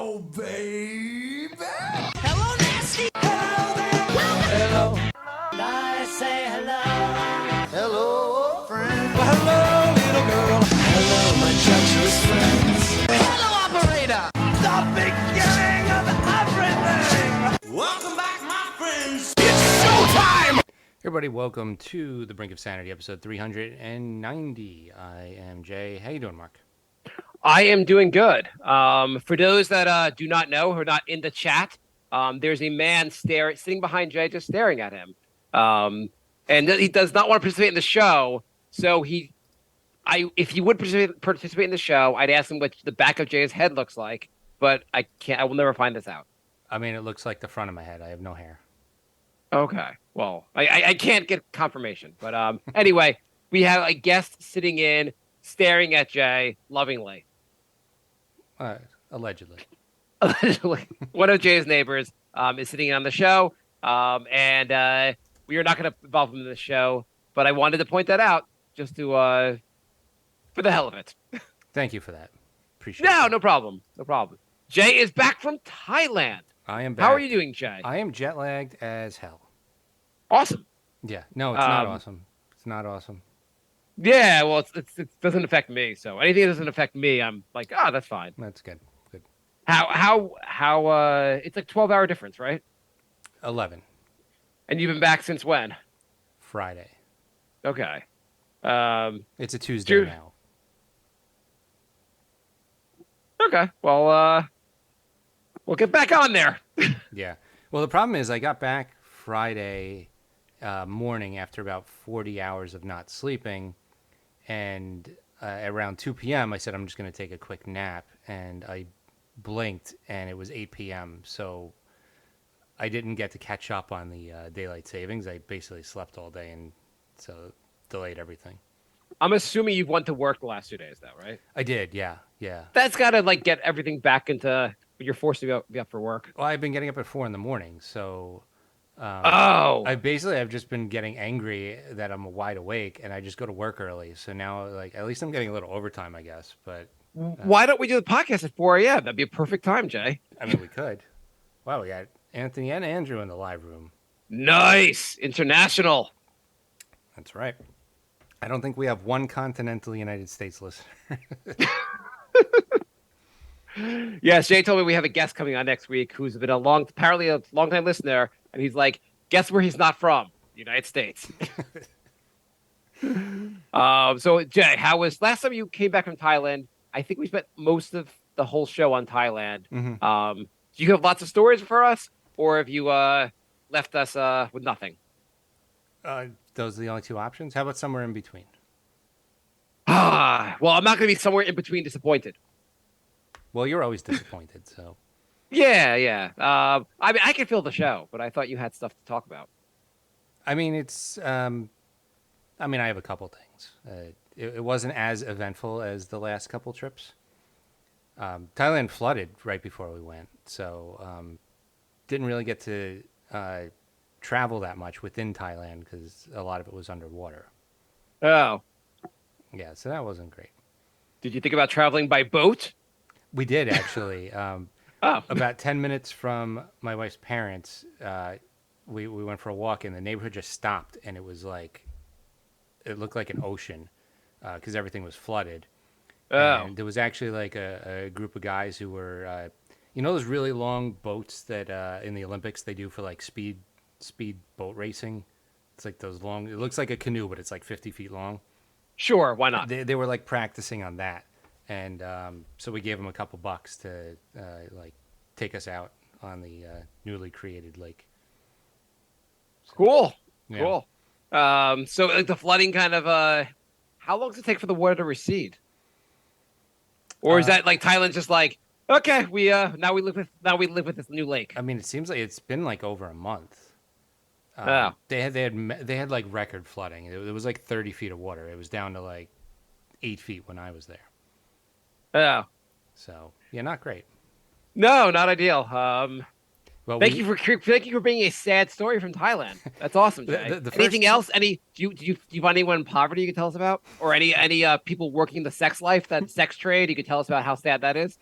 Hello, baby. Hello, nasty. Hello there. Hello. I say hello. Hello, friend. Well, hello, little girl. Hello, my treacherous friends. Hello, operator. The beginning of everything. Welcome back, my friends. It's showtime. Everybody, welcome to The Brink of Sanity, episode 390. I am Jay. How you doing, Mark? I am doing good. For those that do not know, who are not in the chat, there's a man sitting behind Jay, just staring at him. And he does not want to participate in the show. So if he would participate in the show, I'd ask him what the back of Jay's head looks like. But I can't. I will never find this out. I mean, it looks like the front of my head. I have no hair. Okay. Well, I can't get confirmation. But anyway, we have a guest sitting in, staring at Jay lovingly. Allegedly. Allegedly. One of Jay's neighbors is sitting in on the show, and we are not going to involve him in the show, but I wanted to point that out just to, for the hell of it. Thank you for that. Appreciate it. No problem. No problem. Jay is back from Thailand. I am back. How are you doing, Jay? I am jet lagged as hell. Awesome. Yeah. No, it's not awesome. It's not awesome. Yeah, well, it doesn't affect me, so anything that doesn't affect me, I'm like, that's fine. That's good. Good. How, it's like 12-hour difference, right? 11. And you've been back since when? Friday. Okay. It's a Tuesday now. Okay. Well, we'll get back on there. Yeah. Well, the problem is I got back Friday morning after about 40 hours of not sleeping. And around 2 p.m., I said, I'm just going to take a quick nap. And I blinked, and it was 8 p.m. So I didn't get to catch up on the daylight savings. I basically slept all day, and so delayed everything. I'm assuming you went to work the last 2 days, though, right? I did, yeah. That's got to, get everything back into... You're forced to be up for work. Well, I've been getting up at 4 in the morning, so... I've just been getting angry that I'm wide awake, and I just go to work early. So now, at least I'm getting a little overtime, I guess. But why don't we do the podcast at 4 a.m.? That'd be a perfect time, Jay. I mean, we could. Wow, we got Anthony and Andrew in the live room. Nice. International. That's right. I don't think we have one continental United States listener. Yes, Jay told me we have a guest coming on next week who's been apparently a long-time listener, and he's like, guess where he's not from? United States. So, Jay, how was last time you came back from Thailand? I think we spent most of the whole show on Thailand. Mm-hmm. Do you have lots of stories for us, or have you left us with nothing? Those are the only two options. How about somewhere in between? Well, I'm not going to be somewhere in between disappointed. Well, you're always disappointed, so. Yeah. I mean, I can fill the show, but I thought you had stuff to talk about. I mean, I have a couple things. It wasn't as eventful as the last couple trips. Thailand flooded right before we went, so didn't really get to travel that much within Thailand because a lot of it was underwater. Oh. Yeah, so that wasn't great. Did you think about traveling by boat? We did, actually. About 10 minutes from my wife's parents, we went for a walk, and the neighborhood just stopped, and it was it looked like an ocean because everything was flooded. Oh. And there was actually a group of guys who were, those really long boats that in the Olympics they do for speed boat racing? It's like those long, it looks like a canoe, but it's 50 feet long. Sure, why not? They were practicing on that. And so we gave them a couple bucks to take us out on the newly created lake. So, cool. yeah. Cool. So the flooding kind of how long does it take for the water to recede? Or is that Thailand's just okay, we now we live with this new lake? I mean, it seems like it's been over a month. Oh. They had record flooding. It was 30 feet of water. It was down to 8 feet when I was there. Oh. So, yeah, not great. No, not ideal. Well, thank you for bringing a sad story from Thailand. That's awesome, Jay. Anything else? Do you find anyone in poverty you could tell us about, or any people working the sex life, that sex trade? You could tell us about how sad that is.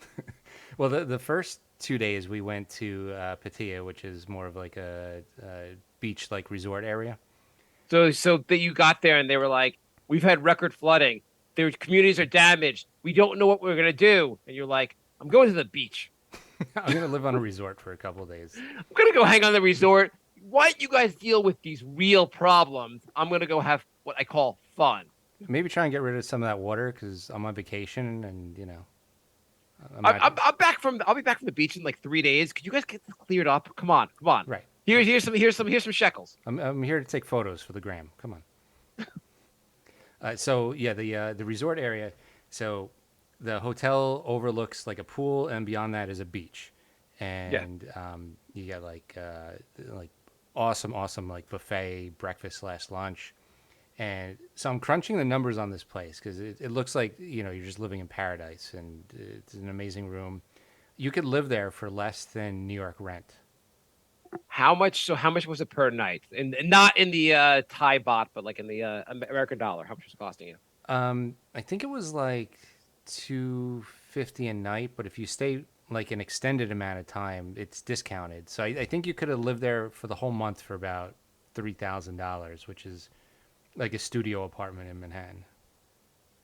Well, the first 2 days we went to Pattaya, which is more of like a beach like resort area. So that you got there and they were like, "We've had record flooding. Their communities are damaged. We don't know what we're gonna do." And you're like, "I'm going to the beach. I'm gonna live on a resort for a couple of days. I'm gonna go hang on the resort. Why don't you guys deal with these real problems? I'm gonna go have what I call fun." Maybe try and get rid of some of that water because I'm on vacation and I'm I'm, not I'm back from. I'll be back from the beach in like 3 days. Could you guys get this cleared up? Come on, come on. right. Here's some shekels. I'm here to take photos for the gram. Come on. So yeah, the resort area. So the hotel overlooks like a pool, and beyond that is a beach, and you got like awesome like buffet breakfast / lunch. And so I'm crunching the numbers on this place because it looks like you're just living in paradise, and it's an amazing room. You could live there for less than New York rent. How much? So how much was it per night? And not in the Thai baht, but like in the American dollar. How much was it costing you? I think it was like 250 a night, but if you stay like an extended amount of time, it's discounted. So I think you could have lived there for the whole month for about $3,000, which is like a studio apartment in Manhattan.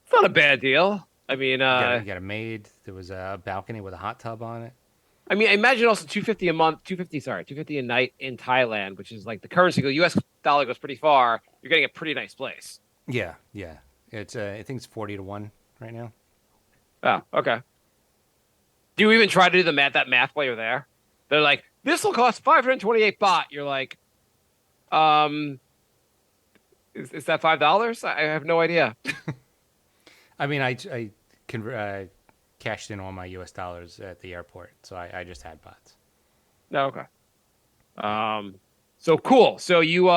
It's not a bad deal. I mean, You got a maid. There was a balcony with a hot tub on it. I mean, I imagine also 250 a month, 250 a night in Thailand, which is like the currency. The U.S. dollar goes pretty far. You're getting a pretty nice place. Yeah. It's I think it's 40-1 right now. Oh, okay. Do you even try to do that math while you're there? They're like, this will cost 528 baht. You're like, is that $5? I have no idea. I mean, I cashed in all my U.S. dollars at the airport, so I just had bots. No, okay. So cool. So you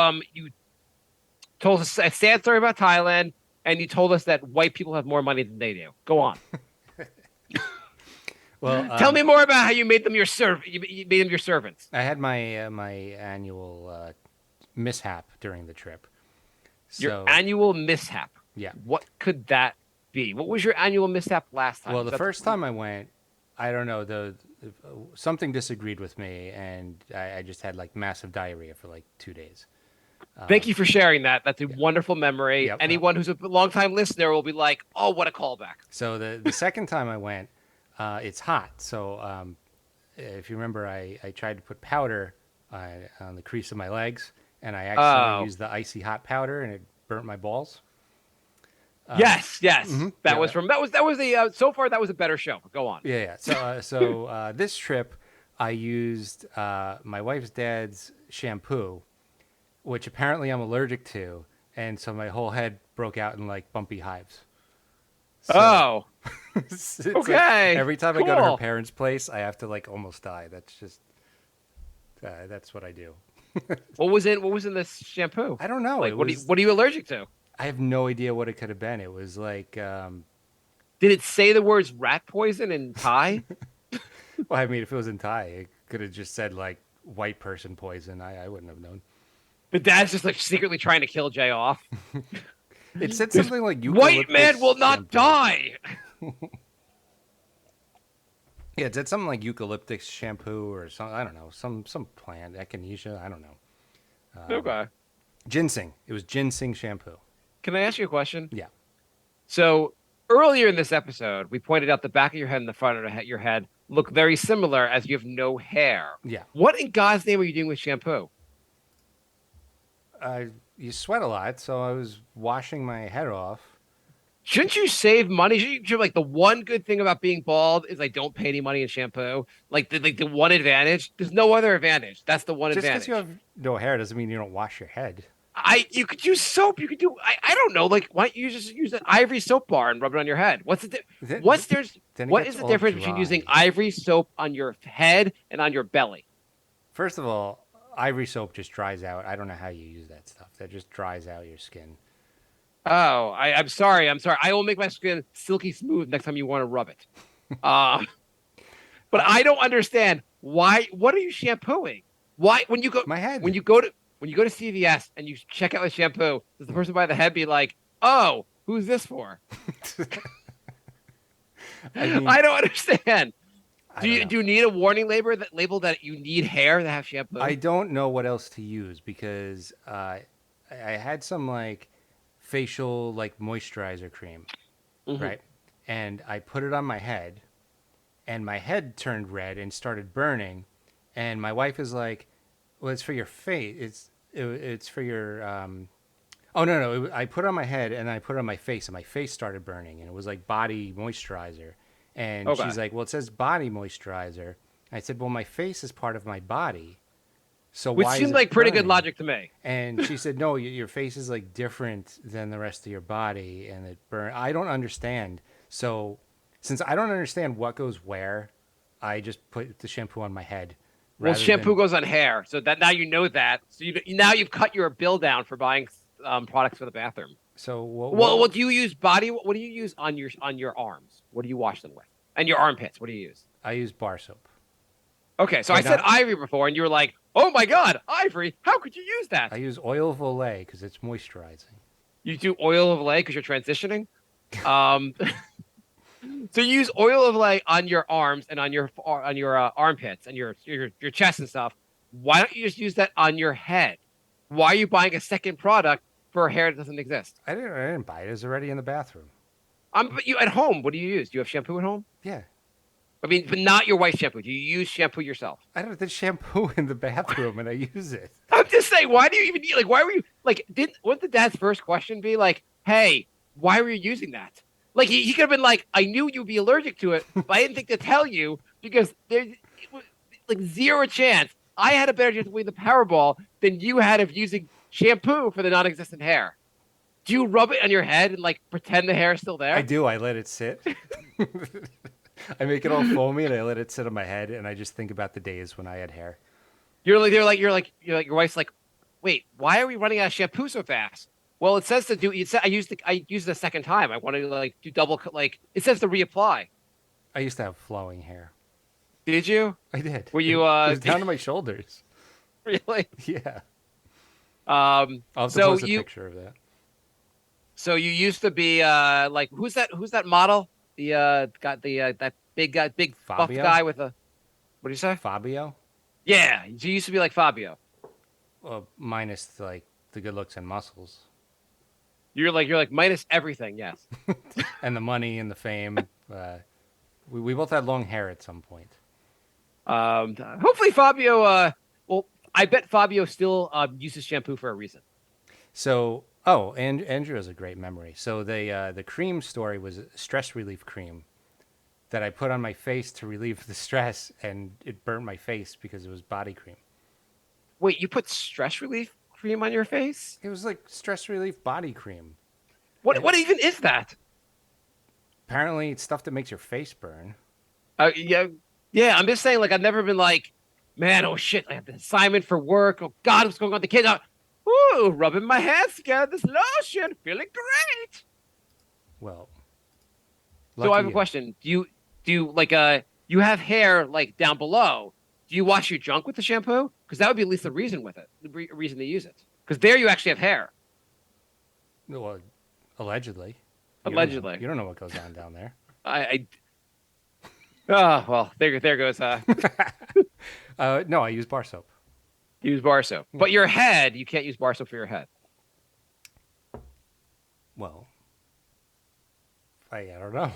told us a sad story about Thailand, and you told us that white people have more money than they do. Go on. Well, Tell me more about how you made them your You made them your servants. I had my my annual mishap during the trip. Your So annual mishap. yeah. What could that be? What was your annual mishap last time? Well, Was the that first time I went, I don't know, something disagreed with me, and I just had like massive diarrhea for like 2 days. Thank you for sharing that. That's a wonderful memory. Yep. Anyone who's a longtime listener will be like, "Oh, what a callback!" So the second time I went, it's hot. So if you remember, I tried to put powder on the crease of my legs, and I accidentally used the icy hot powder, and it burnt my balls. Yes. That Yeah. was the so far that was a better show. Go on. Yeah. So this trip, I used my wife's dad's shampoo, which apparently I'm allergic to, and so my whole head broke out in like bumpy hives. So, it's like Okay. every time I go to her Cool. parents' place, I have to like almost die. That's just that's what I do. What was in this shampoo? I don't know. Like, It what was, are you allergic to? I have no idea what it could have been. It was like, Did it say the words rat poison in Thai? well, I mean, if it was in Thai, it could have just said like white person poison. I wouldn't have known. The dad's just like secretly trying to kill Jay off. It said something like White man eucalyptus will not shampoo. die. Yeah, it said something like eucalyptus shampoo or some. I don't know, some plant, echinacea. I don't know. Okay. Ginseng. It was ginseng shampoo. Can I ask you a question? Yeah. So earlier in this episode, we pointed out the back of your head and the front of your head look very similar as you have no hair. Yeah. What in God's name are you doing with shampoo? You sweat a lot, so I was washing my head off. Shouldn't you save money? Should like the one good thing about being bald is I don't pay any money in shampoo. Like the one advantage. There's no other advantage. That's the one Just advantage. because you have no hair doesn't mean you don't wash your head. You could use soap. You could do. I don't know. Like, why don't you just use an ivory soap bar and rub it on your head? What's the Then- what's there's then it what gets is the all difference between dry. using ivory soap on your head and on your belly? First of all, ivory soap just dries out. I don't know how you use that stuff. That just dries out your skin. Oh, I'm sorry. I will make my skin silky smooth next time you want to rub it. But I don't understand why. What are you shampooing? Why when you go My head. when you go to CVS and you check out the shampoo, does the person by the head be like, "Oh, who's this for?" I mean, I don't understand. I don't know. Do you need a warning label that you need hair to have shampoo? I don't know what else to use because I had some like facial like moisturizer cream, Mhm. right? And I put it on my head, and my head turned red and started burning. And my wife is like, "Well, it's for your face. It's for your." Oh no! I put it on my head and I put it on my face, and my face started burning, and it was like body moisturizer. And Okay. she's like, "Well, it says body moisturizer." I said, "Well, my face is part of my body, so Which why is seemed it like pretty good burning?" logic to me. And she said, "No, your face is like different than the rest of your body, and it burn." I don't understand. So, since I don't understand what goes where, I just put the shampoo on my head. Well, Rather shampoo than goes on hair, so that now you know that. So now you've cut your bill down for buying products for the bathroom. so Well, what do you use body? What do you use on your arms? What do you wash them with? And your armpits? What do you use? I use bar soap. Okay, so I But said not, ivory before, and you were like, "Oh my God, ivory! How could you use that?" I use oil of Olay because it's moisturizing. You do oil of Olay because you're transitioning. Um, so you use oil of Olay on your arms and on your armpits and your chest and stuff. Why don't you just use that on your head? Why are you buying a second product for hair that doesn't exist? I didn't buy it. It's already in the bathroom. But you at home, what do you use? Do you have shampoo at home? Yeah. I mean, but not your wife's shampoo. Do you use shampoo yourself? I don't have the shampoo in the bathroom and I use it. I'm just saying, why do you even need, like, why were you, like, wouldn't the dad's first question be like, hey, why were you using that? Like, he could have been like, I knew you'd be allergic to it, but I didn't think to tell you because there's like zero chance I had a better chance of winning the Powerball than you had of using shampoo for the non existent hair. Do you rub it on your head and, like, pretend the hair is still there? I do. I let it sit. I make it all foamy and I let it sit on my head and I just think about the days when I had hair. You're like, your wife's like, wait, why are we running out of shampoo so fast? Well, it says to do. It said I used it a second time. I want to like do double. Like it says to reapply. I used to have flowing hair. Did you? I did. Were you? It was down to my shoulders. Really? Yeah. I'll I'll have to post a picture of that. So you used to be like who's that? Who's that model? The got the that big guy, big buff Fabio? guy with a. What do you say? Fabio? Yeah, you used to be like Fabio. Well, minus like the good looks and muscles. You're like minus everything. Yes. And the money and the fame. We both had long hair at some point. Hopefully Fabio. Well, I bet Fabio still uses shampoo for a reason. So, and Andrew has a great memory. So the cream story was a stress relief cream that I put on my face to relieve the stress, and it burnt my face because it was body cream. Wait, you put stress relief cream on your face? It was like stress relief body cream. What even is that? Apparently, it's stuff that makes your face burn. Yeah. I'm just saying. Like, I've never been like, man, oh shit, I have an assignment for work. Oh God, what's going on with the kids? Ooh, rubbing my hands together, this lotion, feeling great. Well, So I have a you. question. Do you like you have hair like down below? Do you wash your junk with the shampoo? Because that would be at least the reason with it, the reason to use it. Because there you actually have hair. Well, allegedly. Allegedly. You don't know what goes on down there. Oh well, there goes. No, I use bar soap. Use bar soap, but your head, you can't use bar soap for your head. Well, I don't know.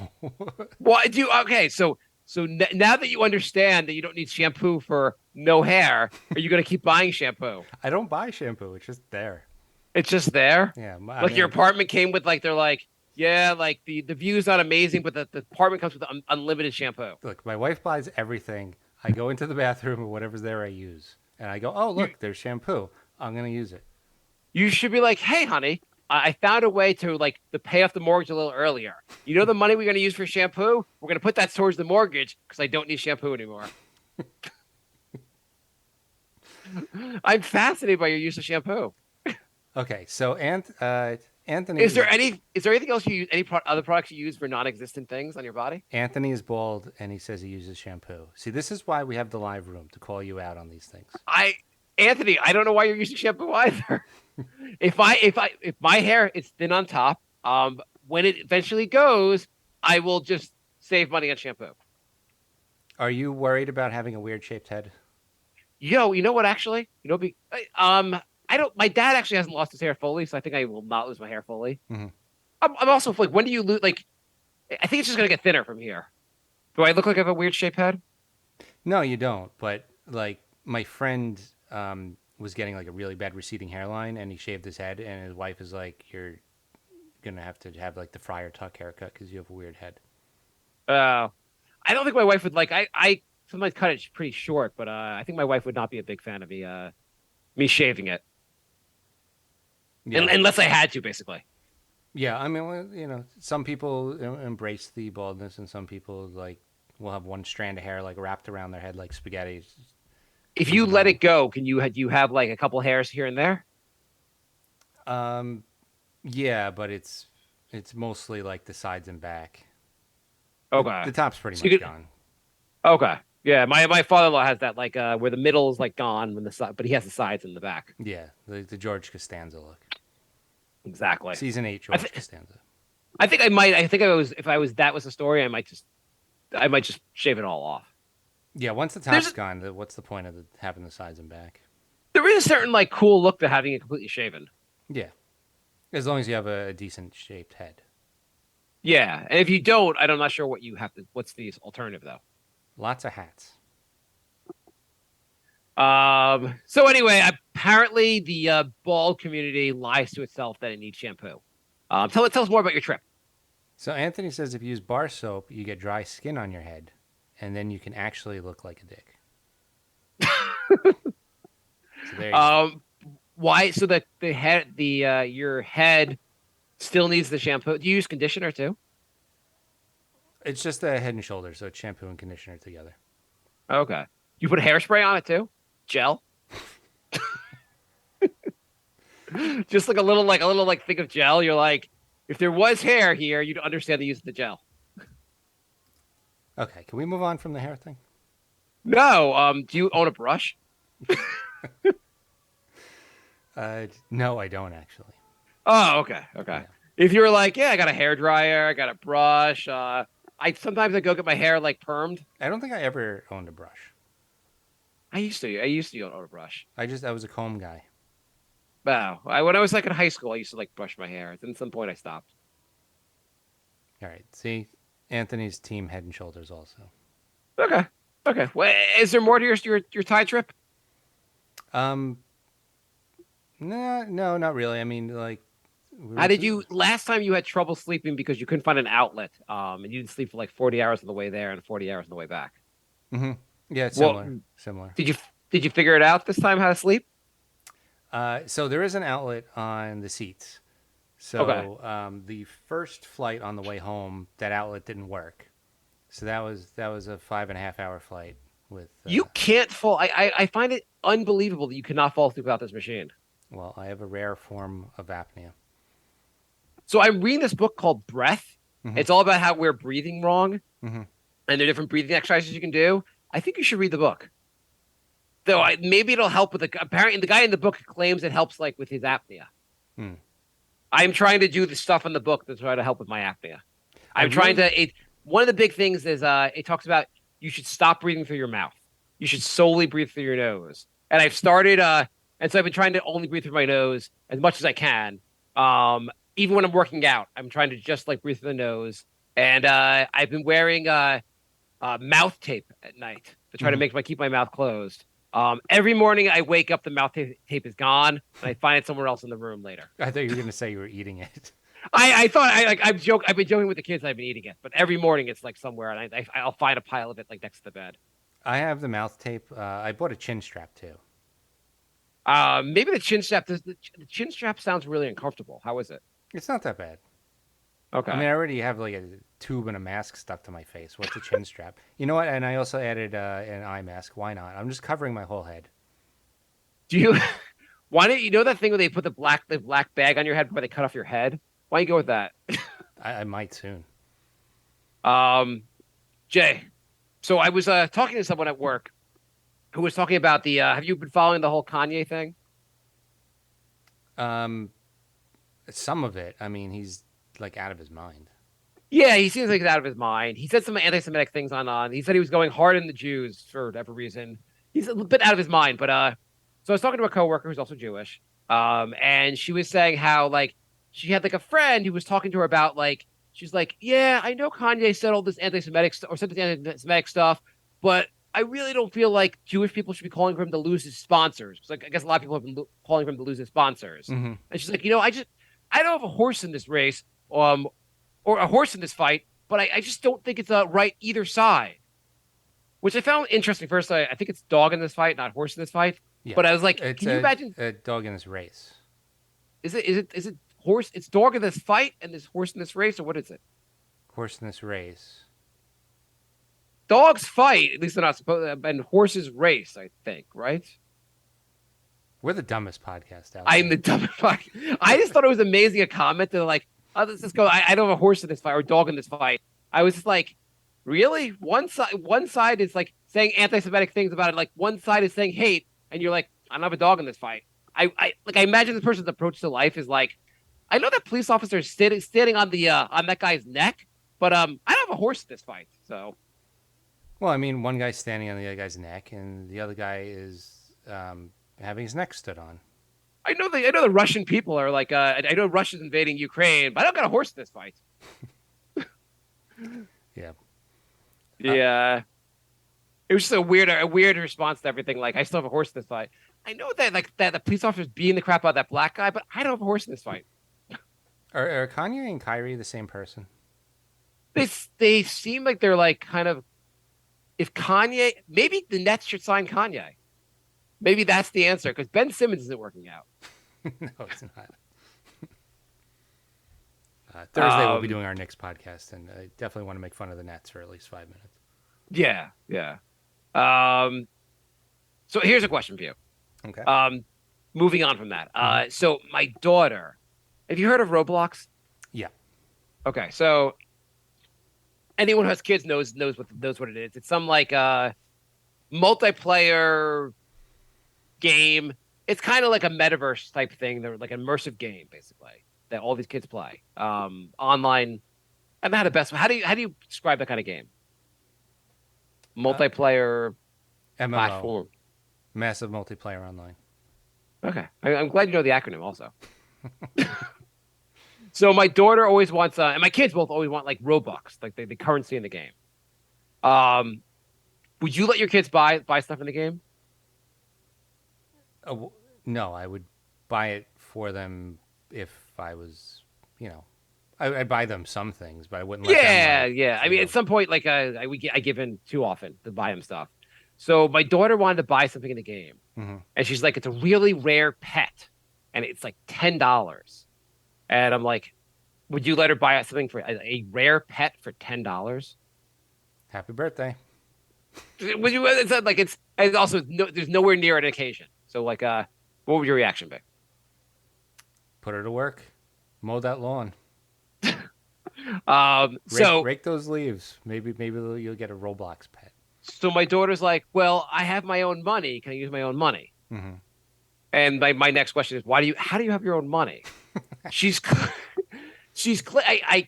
Well, okay. So now that you understand that you don't need shampoo for no hair, are you going to keep buying shampoo? I don't buy shampoo. It's just there. It's just there. Yeah. Like your apartment came with like they're like, yeah, like the view's not amazing, but the apartment comes with unlimited shampoo. Look, my wife buys everything. I go into the bathroom and whatever's there I use. And I go, oh, look, there's shampoo. I'm going to use it. You should be like, hey, honey, I found a way to pay off the mortgage a little earlier. You know the money we're going to use for shampoo? We're going to put that towards the mortgage because I don't need shampoo anymore. I'm fascinated by your use of shampoo. Okay, so Anthony Is there anything else you use? Any other products you use for non-existent things on your body? Anthony is bald, and he says he uses shampoo. See, this is why we have the live room to call you out on these things. Anthony, I don't know why you're using shampoo either. If my hair is thin on top, when it eventually goes, I will just save money on shampoo. Are you worried about having a weird shaped head? Yo, you know what? Actually, I don't. My dad actually hasn't lost his hair fully, so I think I will not lose my hair fully. Hmm. I'm also like, when do you lose? Like, I think it's just gonna get thinner from here. Do I look like I have a weird shaped head? No, you don't. But like my friend was getting like a really bad receding hairline, and he shaved his head, and his wife is like, "You're gonna have to have like the Friar Tuck haircut because you have a weird head." Uh, I don't think my wife would like. I sometimes cut it pretty short, but I think my wife would not be a big fan of me shaving it, Yeah, unless I had to, basically. yeah. I mean, well, some people embrace the baldness, and some people like will have one strand of hair like wrapped around their head like spaghetti. If you Easy let going. it go, do you have like a couple hairs here and there? Um, yeah, but it's mostly like the sides and back. Okay, The top's pretty so much you could. gone. Okay, yeah. My father-in-law has that like where the middle is like gone when the side, but he has the sides in the back. Yeah, the George Costanza look. Exactly. Season 8 I George think. Costanza. I think I might. I think I was. If I was that was the story, I might just shave it all off. Yeah, once the top's There's gone, what's the point of having the sides and back? there is a certain like cool look to having it completely shaven. Yeah, as long as you have a decent shaped head. Yeah, and if you don't, I'm not sure what you have to. What's the alternative though? Lots of hats. So anyway, apparently the bald community lies to itself that it needs shampoo. Tell us more about your trip. So Anthony says if you use bar soap, you get dry skin on your head, and then you can actually look like a dick. So there you go. Why? So that the head, the your head still needs the shampoo. Do you use conditioner too? It's just a Head and Shoulders, so it's shampoo and conditioner together. Okay. You put hairspray on it too? Gel? Just like a little like thick of gel. You're like, if there was hair here, you'd understand the use of the gel. Okay, can we move on from the hair thing? No. Do you own a brush? No, I don't actually. Oh, okay, okay. Yeah. If you're like, yeah, I got a hair dryer, I got a brush. I sometimes I go get my hair like permed. I don't think I ever owned a brush. I used to own a brush. I was a comb guy. Wow. When I was like in high school, I used to like brush my hair. Then at some point I stopped. All right, see, Anthony's team Head and Shoulders also. Okay. Okay. Well, is there more to your Thai trip? Um, no, not really. I mean, like, we How went did to- you last time you had trouble sleeping because you couldn't find an outlet? And you didn't sleep for like 40 hours on the way there and 40 hours on the way back. Mhm. Yeah, it's Well, similar. did you figure it out this time how to sleep? So there is an outlet on the seats. So Okay. the first flight on the way home, that outlet didn't work. So that was a 5.5 hour flight with. You can't fall. I find it unbelievable that you cannot fall asleep without this machine. Well, I have a rare form of apnea. So I'm reading this book called Breath. Mhm. It's all about how we're breathing wrong, Hmm. and there are different breathing exercises you can do. I think you should read the book. Though maybe it'll help with apparently the guy in the book claims it helps like with his apnea. Hmm. I'm trying to do the stuff in the book to try to help with my apnea. I I'm trying really- to. One of the big things is it talks about you should stop breathing through your mouth. You should solely breathe through your nose. And I've started, and so I've been trying to only breathe through my nose as much as I can. Even when I'm working out, I'm trying to just like breathe through the nose. And I've been wearing mouth tape at night to try to keep my mouth closed. Every morning I wake up, the mouth tape is gone, and I find it somewhere else in the room later. I thought you were going to say you were eating it. I thought I've been joking with the kids. I've been eating it, but every morning it's like somewhere, and I'll find a pile of it like next to the bed. I have the mouth tape. I bought a chin strap too. Maybe the chin strap. The chin strap sounds really uncomfortable. How is it? It's not that bad. Okay. I mean, I already have like a tube and a mask stuck to my face. What's a chin strap? You know what? And I also added an eye mask. Why not? I'm just covering my whole head. Do you? Why don't you know that thing where they put the black bag on your head before they cut off your head? Why don't you go with that? I might soon. Jay. So I was talking to someone at work who was talking about the. Have you been following the whole Kanye thing? Some of it. I mean, he's like out of his mind. Yeah, he seems like he's out of his mind. He said some anti-Semitic things on. He said he was going hard on the Jews for whatever reason. He's a bit out of his mind. But so I was talking to a coworker who's also Jewish, and she was saying how like she had like a friend who was talking to her about like she's like, yeah, I know Kanye said all this anti-Semitic or said this anti-Semitic stuff, but I really don't feel like Jewish people should be calling for him to lose his sponsors. It's like I guess a lot of people have been calling for him to lose his sponsors, Mm-hmm. and she's like, I don't have a horse in this race. Or a horse in this fight, but I just don't think it's right either side, which I found interesting. First, I think it's dog in this fight, not horse in this fight. Yeah. But I was like, It's can you imagine? a dog in this race? Is it horse? It's dog in this fight and this horse in this race, or what is it? Horse in this race. Dogs fight, at least they're not supposed, and horses race. I think, right? We're the dumbest podcast out I'm there. the dumbest. I just thought it was amazing. A comment to like, oh, let's just go. I don't have a horse in this fight or a dog in this fight. I was just like, really? One side is like saying anti-Semitic things about it. Like one side is saying hate, and you're like, I don't have a dog in this fight. I imagine this person's approach to life is like, I know that police officer is standing on the on that guy's neck, but I don't have a horse in this fight. So, Well, I mean, one guy's standing on the other guy's neck, and the other guy is having his neck stood on. I know the Russian people are like, I know Russia's invading Ukraine, but I don't got a horse in this fight. Yeah. Yeah. It was just a weird response to everything. Like, I still have a horse in this fight. I know that like that the police officer's beating the crap out of that black guy, but I don't have a horse in this fight. Are Kanye and Kyrie the same person? They seem like they're like kind of if Kanye maybe the Nets should sign Kanye. Maybe that's the answer because Ben Simmons isn't working out. No, it's not. Thursday we'll be doing our Knicks podcast, and I definitely want to make fun of the Nets for at least 5 minutes. Yeah. So here's a question for you. Okay. Moving on from that. So my daughter, have you heard of Roblox? Yeah. Okay, so anyone who has kids knows what it is. It's some like multiplayer game. It's kind of like a metaverse type thing. They're like an immersive game basically that all these kids play online. I'm not the best. How do you describe that kind of game? Multiplayer MMO. platform. Massive multiplayer online. Okay, I'm glad you know the acronym also. So my daughter always wants, and my kids both always want like Robux, like the currency in the game. Would you let your kids buy stuff in the game? No, I would buy it for them if I was, I'd buy them some things, but I wouldn't let them. Yeah. I mean, at some point, like I give in too often to buy them stuff. So my daughter wanted to buy something in the game, and she's like, "It's a really rare pet, and it's like $10." And I'm like, "Would you let her buy something for a rare pet for $10?" Happy birthday. Would you? It's like it's also there's nowhere near an occasion. So like, what would your reaction be? Put her to work. Mow that lawn. Rake those leaves. Maybe you'll get a Roblox pet. So my daughter's like, well, I have my own money. Can I use my own money? Mm-hmm. And my next question is, how do you have your own money? I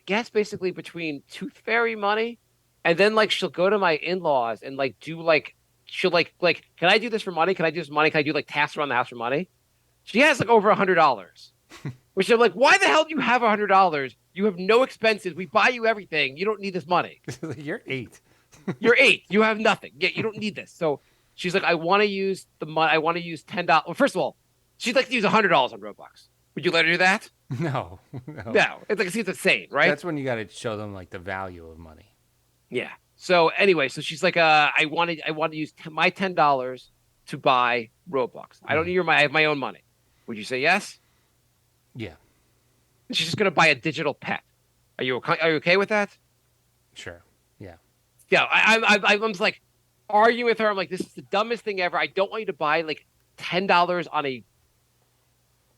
guess basically between Tooth Fairy money, and then like she'll go to my in-laws and like do like she'll like can I do this for money? Can I do this for money? Can I do like tasks around the house for money? She has like over $100, which I'm like, why the hell do you have $100? You have no expenses. We buy you everything. You don't need this money. You're 8. You're 8. You have nothing. Yeah, you don't need this. So she's like, I want to use the money. I want to use $10. Well, first of all, she'd like to use $100 on Roblox. Would you let her do that? No. No. It's like, it's insane, right? That's when you got to show them like the value of money. Yeah. So anyway, so she's like, I want to use my $10 to buy Roblox. I don't need I have my own money. Would you say yes? Yeah. She's just gonna buy a digital pet. Are you okay with that? Sure. Yeah. Yeah. I'm just like arguing with her. I'm like, this is the dumbest thing ever. I don't want you to buy like $10 on a.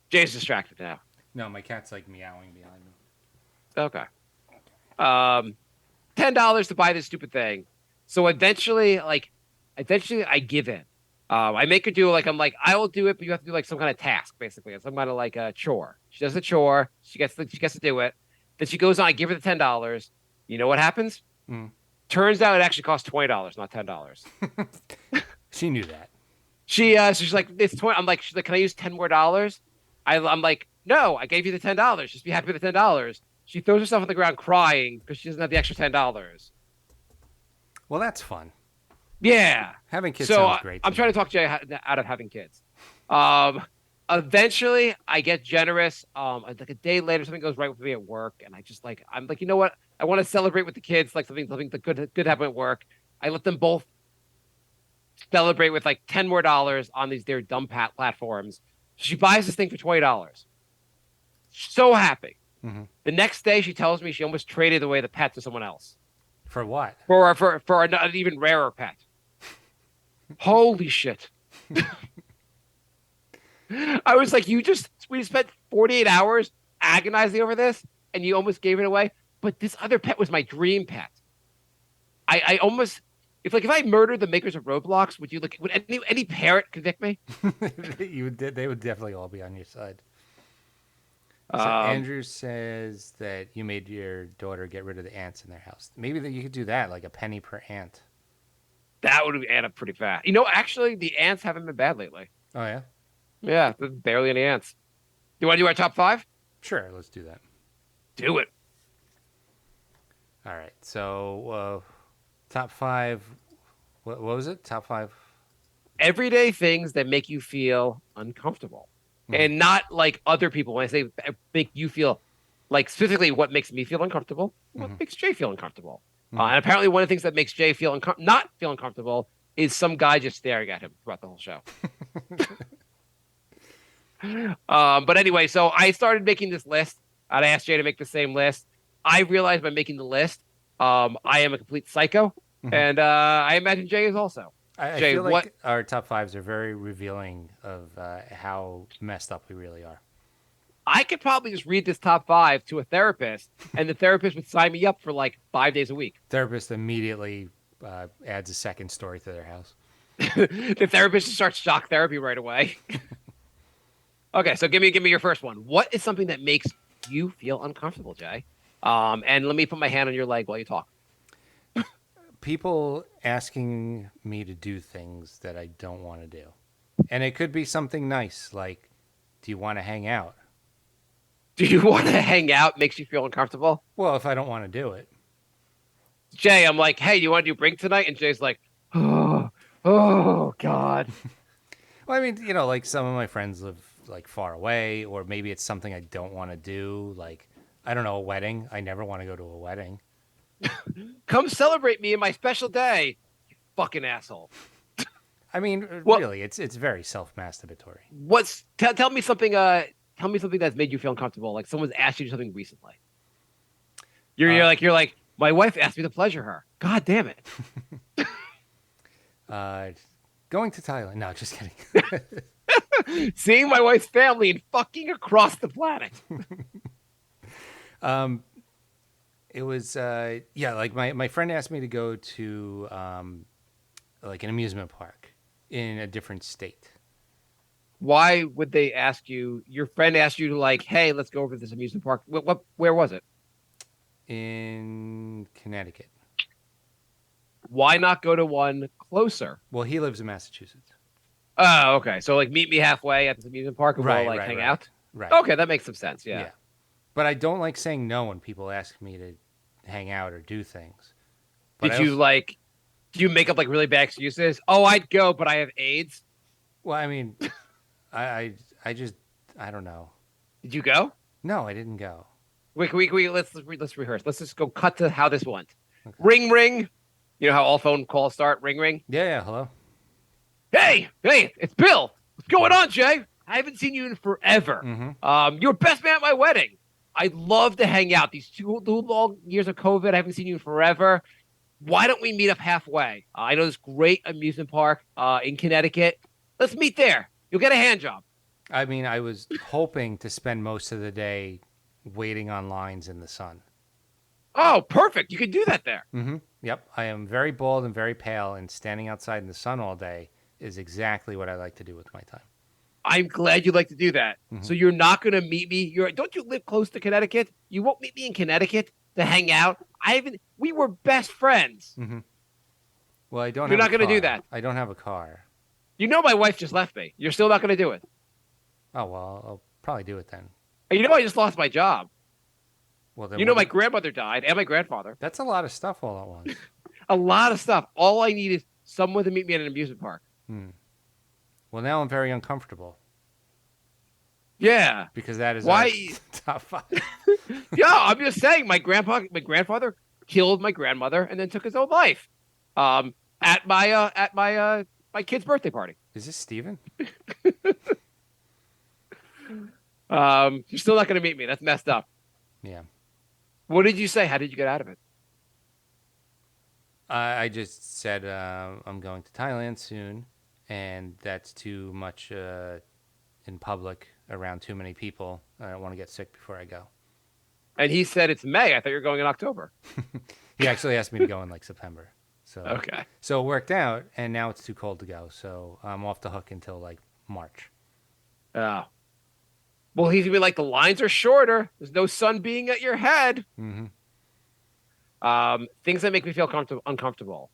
Jay's distracted now. No, my cat's like meowing behind me. Okay. $10 to buy this stupid thing. So eventually I give in. I make her do like I'm like I will do it, but you have to do like some kind of task basically, some kind of like a chore. She does the chore. She gets to do it. Then she goes on. I give her the $10, You know what happens? Mm. Turns out it actually costs $20, not $10. She knew that. She's like, it's 20. I'm like, she's like, can I use $10 more? I'm like, no, I gave you the $10. Just be happy with the $10. She throws herself on the ground crying because she doesn't have the extra $10. Well, that's fun. Yeah. Having kids So sounds great. I'm trying to talk Jay out of having kids. Eventually I get generous. Like a day later, something goes right with me at work, and I'm like, you know what? I want to celebrate with the kids, like something the good happen at work. I let them both celebrate with like $10 more on their dumb platforms. She buys this thing for $20. So happy. Mm-hmm. The next day, she tells me she almost traded away the pet to someone else For what? for an even rarer pet. Holy shit! I was like, we spent 48 hours agonizing over this, and you almost gave it away. But this other pet was my dream pet. I almost, if I murdered the makers of Roblox, would any parent convict me? They would definitely all be on your side. So Andrew says that you made your daughter get rid of the ants in their house. Maybe that you could do that, like a penny per ant. That would add up pretty fast. Actually, the ants haven't been bad lately. Oh yeah. Yeah, there's barely any ants. Do you want to do our top 5? Sure, let's do that. Do it. All right. So top 5. What was it? Top 5. Everyday things that make you feel uncomfortable. And not like other people. When I say make you feel, like specifically what makes me feel uncomfortable, what makes Jay feel uncomfortable. And apparently one of the things that makes Jay feel not feel uncomfortable is some guy just staring at him throughout the whole show. But anyway, so I started making this list. I asked Jay to make the same list. I realized by making the list, I am a complete psycho. And I imagine Jay is also. I Jay, feel like our top 5s are very revealing of how messed up we really are. I could probably just read this top 5 to a therapist, and the therapist would sign me up for like 5 days a week. Therapist immediately adds a second story to their house. The therapist starts shock therapy right away. Okay, so give me your first one. What is something that makes you feel uncomfortable, Jay? And let me put my hand on your leg while you talk. People asking me to do things that I don't want to do. And it could be something nice, like, do you want to hang out? Do you want to hang out makes you feel uncomfortable? Well, if I don't want to do it. Jay, I'm like, hey, do you want to do Brink tonight? And Jay's like, oh God. Well, I mean, like some of my friends live like far away, or maybe it's something I don't want to do. Like, I don't know, a wedding. I never want to go to a wedding. Come celebrate me in my special day, you fucking asshole. I mean, really, it's very self-masturbatory. Tell me something. Tell me something that's made you feel uncomfortable. Like someone's asked you something recently. You're like, my wife asked me to pleasure her. God damn it. Going to Thailand. No, just kidding. Seeing my wife's family and fucking across the planet. It was like my friend asked me to go to like an amusement park in a different state. Why would they ask you? Your friend asked you to like, hey, let's go over to this amusement park. Where was it? In Connecticut. Why not go to one closer? Well, he lives in Massachusetts. Oh, okay. So like meet me halfway at this amusement park and we'll hang out? Right. Okay, that makes some sense. Yeah. But I don't like saying no when people ask me to hang out or do things. But do you make up like really bad excuses? Oh, I'd go, but I have AIDS. Well, I mean, I don't know. Did you go? No, I didn't go. Wait, let's rehearse. Let's just go cut to how this went. Okay. Ring, ring. You know how all phone calls start? Ring, ring. Yeah. Hello. Hey, it's Bill. What's going on, Jay? I haven't seen you in forever. Mm-hmm. You're best man at my wedding. I'd love to hang out. These two long years of COVID, I haven't seen you in forever. Why don't we meet up halfway? I know this great amusement park in Connecticut. Let's meet there. You'll get a hand job. I mean, I was hoping to spend most of the day waiting on lines in the sun. Oh, perfect. You could do that there. Mm-hmm. Yep. I am very bald and very pale, and standing outside in the sun all day is exactly what I like to do with my time. I'm glad you like to do that. Mm-hmm. So you're not going to meet me. Don't you live close to Connecticut? You won't meet me in Connecticut. to hang out. We were best friends. Mm-hmm. Well, I don't. You're have not going to do that. I don't have a car. You know, my wife just left me. You're still not going to do it. Oh well, I'll probably do it then. And you know, I just lost my job. Well, then You know, my grandmother died and my grandfather. That's a lot of stuff all at once. A lot of stuff. All I need is someone to meet me at an amusement park. Well, now I'm very uncomfortable Yeah. because that is Why? our top 5. Yeah, I'm just saying. My grandfather killed my grandmother and then took his own life. At my kid's birthday party. Is this Steven? You're still not going to meet me. That's messed up. Yeah. What did you say? How did you get out of it? I just said I'm going to Thailand soon, and that's too much in public around too many people. I don't want to get sick before I go. And he said it's May. I thought you were going in October. He actually asked me to go in like September. So Okay. So it worked out, and now it's too cold to go. So I'm off the hook until like March. Oh. Well, he's gonna be like, the lines are shorter. There's no sun being at your head. Mm-hmm. Things that make me feel uncomfortable.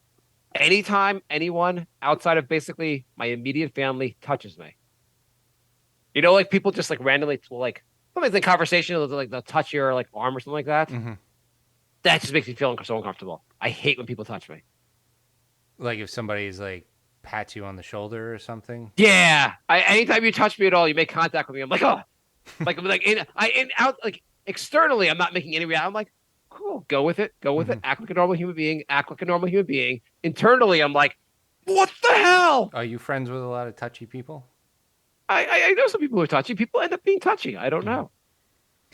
Anytime anyone outside of basically my immediate family touches me. You know, like people just like randomly will like sometimes in conversation they'll touch your like arm or something like that. Mm-hmm. That just makes me feel so uncomfortable. I hate when people touch me. Like if somebody's like pats you on the shoulder or something. Yeah. Anytime you touch me at all, you make contact with me. I'm like, oh, like externally, I'm not making any reaction. I'm like, cool, go with it. Go with it. Act like a normal human being. Act like a normal human being. Internally, I'm like, what the hell? Are you friends with a lot of touchy people? I know some people who are touchy. People end up being touchy. I don't know.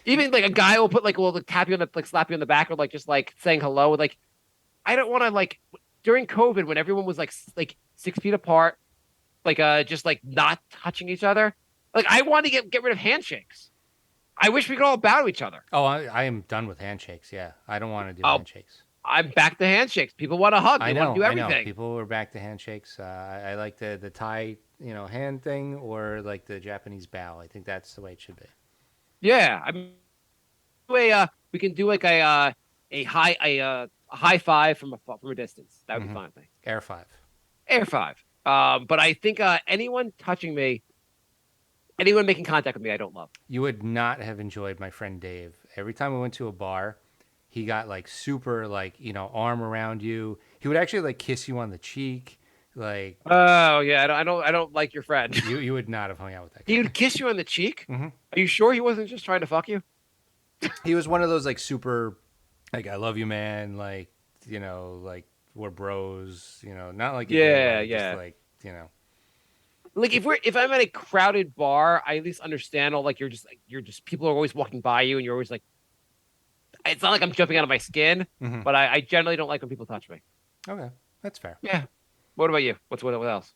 Even like a guy will put like tap you on the like slap you on the back or like just like saying hello. Like I don't want to like during COVID when everyone was like 6 feet apart, like just like not touching each other. Like I want to get rid of handshakes. I wish we could all bow to each other. Oh, I am done with handshakes. Yeah, I don't want to do handshakes. I'm back to handshakes. People want to hug. They want to do everything. I know. People are back to handshakes. I like the Thai, hand thing or like the Japanese bow. I think that's the way it should be. Yeah, I mean, we can do like a high five from a distance. That would be fine. Thanks. Air 5. Air 5. But I think anyone touching me, anyone making contact with me, I don't love. You would not have enjoyed my friend Dave. Every time we went to a bar, he got like super like arm around you. He would actually like kiss you on the cheek. Like, oh yeah, I don't like your friend. You would not have hung out with that guy. He would kiss you on the cheek. Mm-hmm. Are you sure he wasn't just trying to fuck you? He was one of those like super, like I love you, man. Like like we're bros. Not like yeah. Just like Like if I'm at a crowded bar, I at least understand. Like you're just people are always walking by you, and you're always like, it's not like I'm jumping out of my skin, but I generally don't like when people touch me. Okay, that's fair. Yeah. What about you? What else?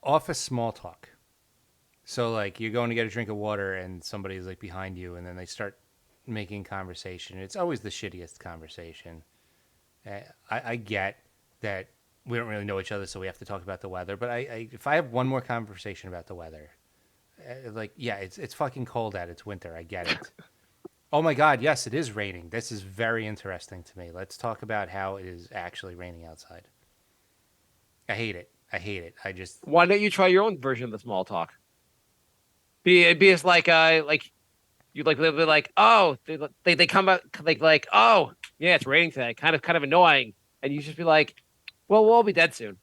Office small talk. So like you're going to get a drink of water and somebody's like behind you and then they start making conversation. It's always the shittiest conversation. I get that we don't really know each other, so we have to talk about the weather. But if I have one more conversation about the weather, it's fucking cold out. It's winter. I get it. Oh my God, yes, it is raining. This is very interesting to me. Let's talk about how it is actually raining outside. I hate it. I just. Why don't you try your own version of the small talk? Be as like you like they're like, oh, they come out like oh yeah, it's raining today, kind of annoying, and you just be like, well, we'll all be dead soon.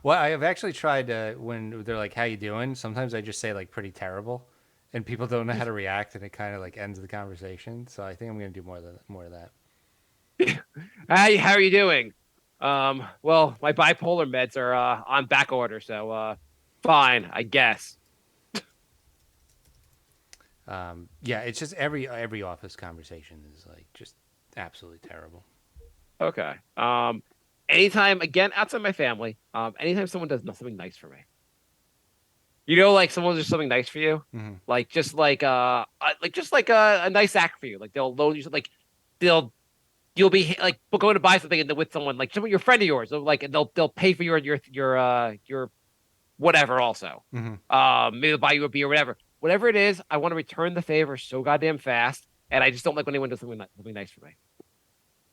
Well, I have actually tried when they're like, how you doing? Sometimes I just say like pretty terrible, and people don't know how to react, and it kind of like ends the conversation. So I think I'm gonna do more of that. How are you doing? Well, my bipolar meds are on back order, so fine, I guess. Yeah, it's just every office conversation is like just absolutely terrible. Okay. Anytime again outside my family, anytime someone does something nice for me, like someone does something nice for you, like just like a nice act for you, like they'll loan you like you'll be like going to buy something and with someone like your friend of yours, like they'll pay for your whatever also. Maybe they'll buy you a beer, whatever it is. I want to return the favor so goddamn fast. and I just don't like when anyone does something nice for me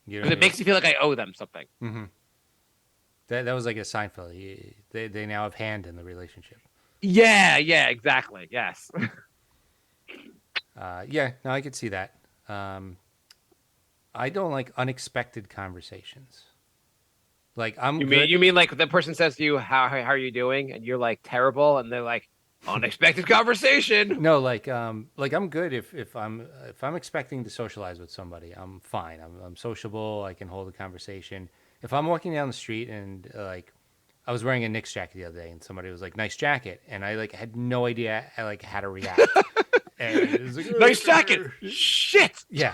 You because it makes me feel like I owe them something. Mm-hmm. That was like a Seinfeld. They now have hand in the relationship. Yeah, exactly. Yes. Yeah, no, I could see that. I don't like unexpected conversations. Like I'm good. You mean like the person says to you, how are you doing? And you're like terrible, and they're like, unexpected conversation. No, like I'm good if I'm expecting to socialize with somebody, I'm fine. I'm sociable. I can hold a conversation. If I'm walking down the street and like I was wearing a Knicks jacket the other day and somebody was like, "Nice jacket," and I like had no idea like how to react. And it was like, Nice jacket. Shit. yeah.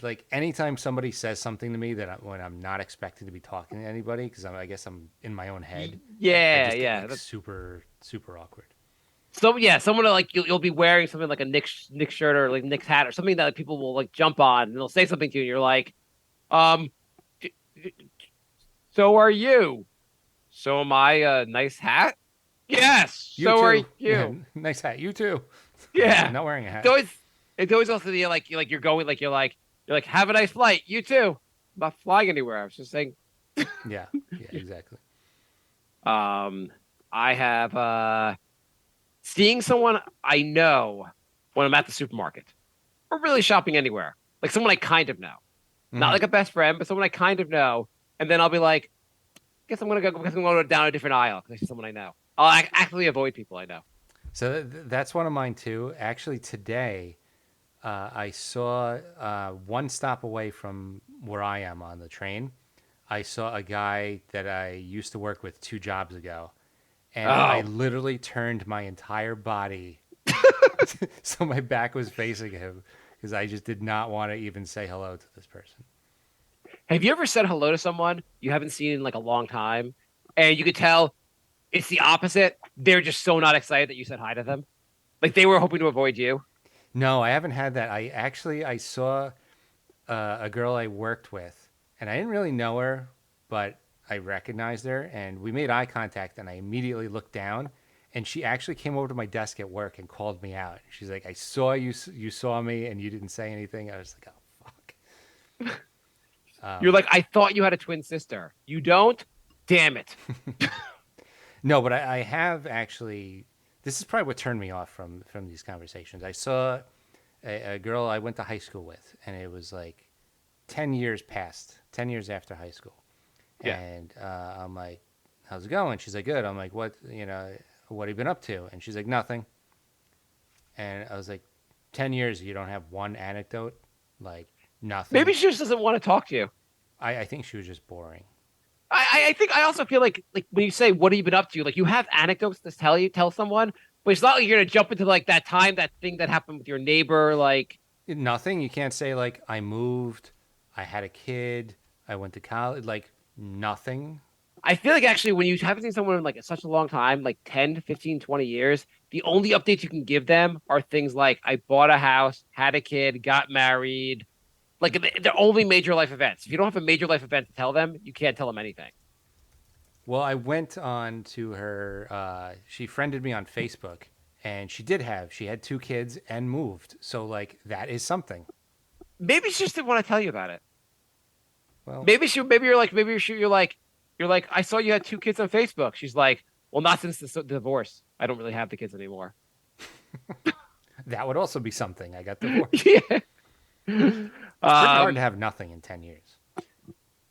Like anytime somebody says something to me when I'm not expecting to be talking to anybody because I guess I'm in my own head. I Yeah, just get, yeah. like, super awkward. So yeah, someone like you'll be wearing something like a Knicks shirt or like Knicks hat or something that like, people will like jump on and they'll say something to you and you're like, um, so are you? So am I a nice hat? Yes. You So too. are you? Yeah, nice hat. You too. Yeah. Not wearing a hat. It's always also the you're going you're like have a nice flight. You too. I'm not flying anywhere. I was just saying. Yeah, exactly. I have seeing someone I know when I'm at the supermarket or really shopping anywhere, like someone I kind of know, not like a best friend, but someone I kind of know, and then I'll be like, guess I'm gonna go down a different aisle because I see someone I know. I'll actively avoid people I know. So that's one of mine too. Actually, today I saw one stop away from where I am on the train. I saw a guy that I used to work with 2 jobs ago, and I literally turned my entire body so my back was facing him because I just did not want to even say hello to this person. Have you ever said hello to someone you haven't seen in like a long time, and you could tell it's the opposite? They're just so not excited that you said hi to them, like they were hoping to avoid you. No, I haven't had that. I saw a girl I worked with, and I didn't really know her, but I recognized her, and we made eye contact, and I immediately looked down, and she actually came over to my desk at work and called me out. She's like, "I saw you. You saw me, and you didn't say anything." I was like, "Oh fuck." You're like, I thought you had a twin sister. You don't? Damn it. No, but I have actually. This is probably what turned me off from these conversations. I saw a girl I went to high school with, and it was like 10 years past, 10 years after high school. Yeah. And I'm like, how's it going? She's like, good. I'm like, what have you been up to? And she's like, nothing. And I was like, 10 years, you don't have one anecdote? Like, nothing? Maybe she just doesn't want to talk to you. I think she was just boring. I think I also feel like when you say what have you been up to, like you have anecdotes to tell someone, but it's not like you're gonna jump into like that thing that happened with your neighbor, like Nothing. You can't say, like, I moved, I had a kid, I went to college. Like, nothing. I feel like actually when you haven't seen someone in like such a long time, like 10, 15, 20 years, the only updates you can give them are things like I bought a house, had a kid, got married. Like they're only major life events. If you don't have a major life event to tell them, you can't tell them anything. Well, I went on to her. She friended me on Facebook, and she had 2 kids and moved. So, like, that is something. Maybe she just didn't want to tell you about it. Well, You're like, I saw you had 2 kids on Facebook. She's like, well, not since the divorce. I don't really have the kids anymore. that would also be something. I got divorced. Yeah. It's pretty hard to have nothing in 10 years.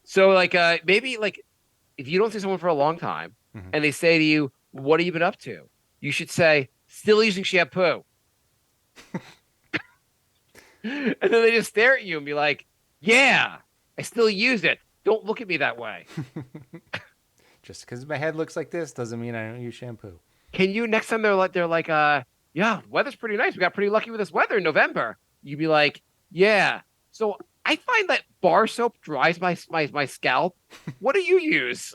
So like maybe like if you don't see someone for a long time and they say to you, what have you been up to? You should say, still using shampoo. And then they just stare at you and be like, yeah, I still use it. Don't look at me that way. Just because my head looks like this doesn't mean I don't use shampoo. Can you next time they're like, yeah, weather's pretty nice. We got pretty lucky with this weather in November. You'd be like, yeah. So I find that bar soap dries my scalp. What do you use?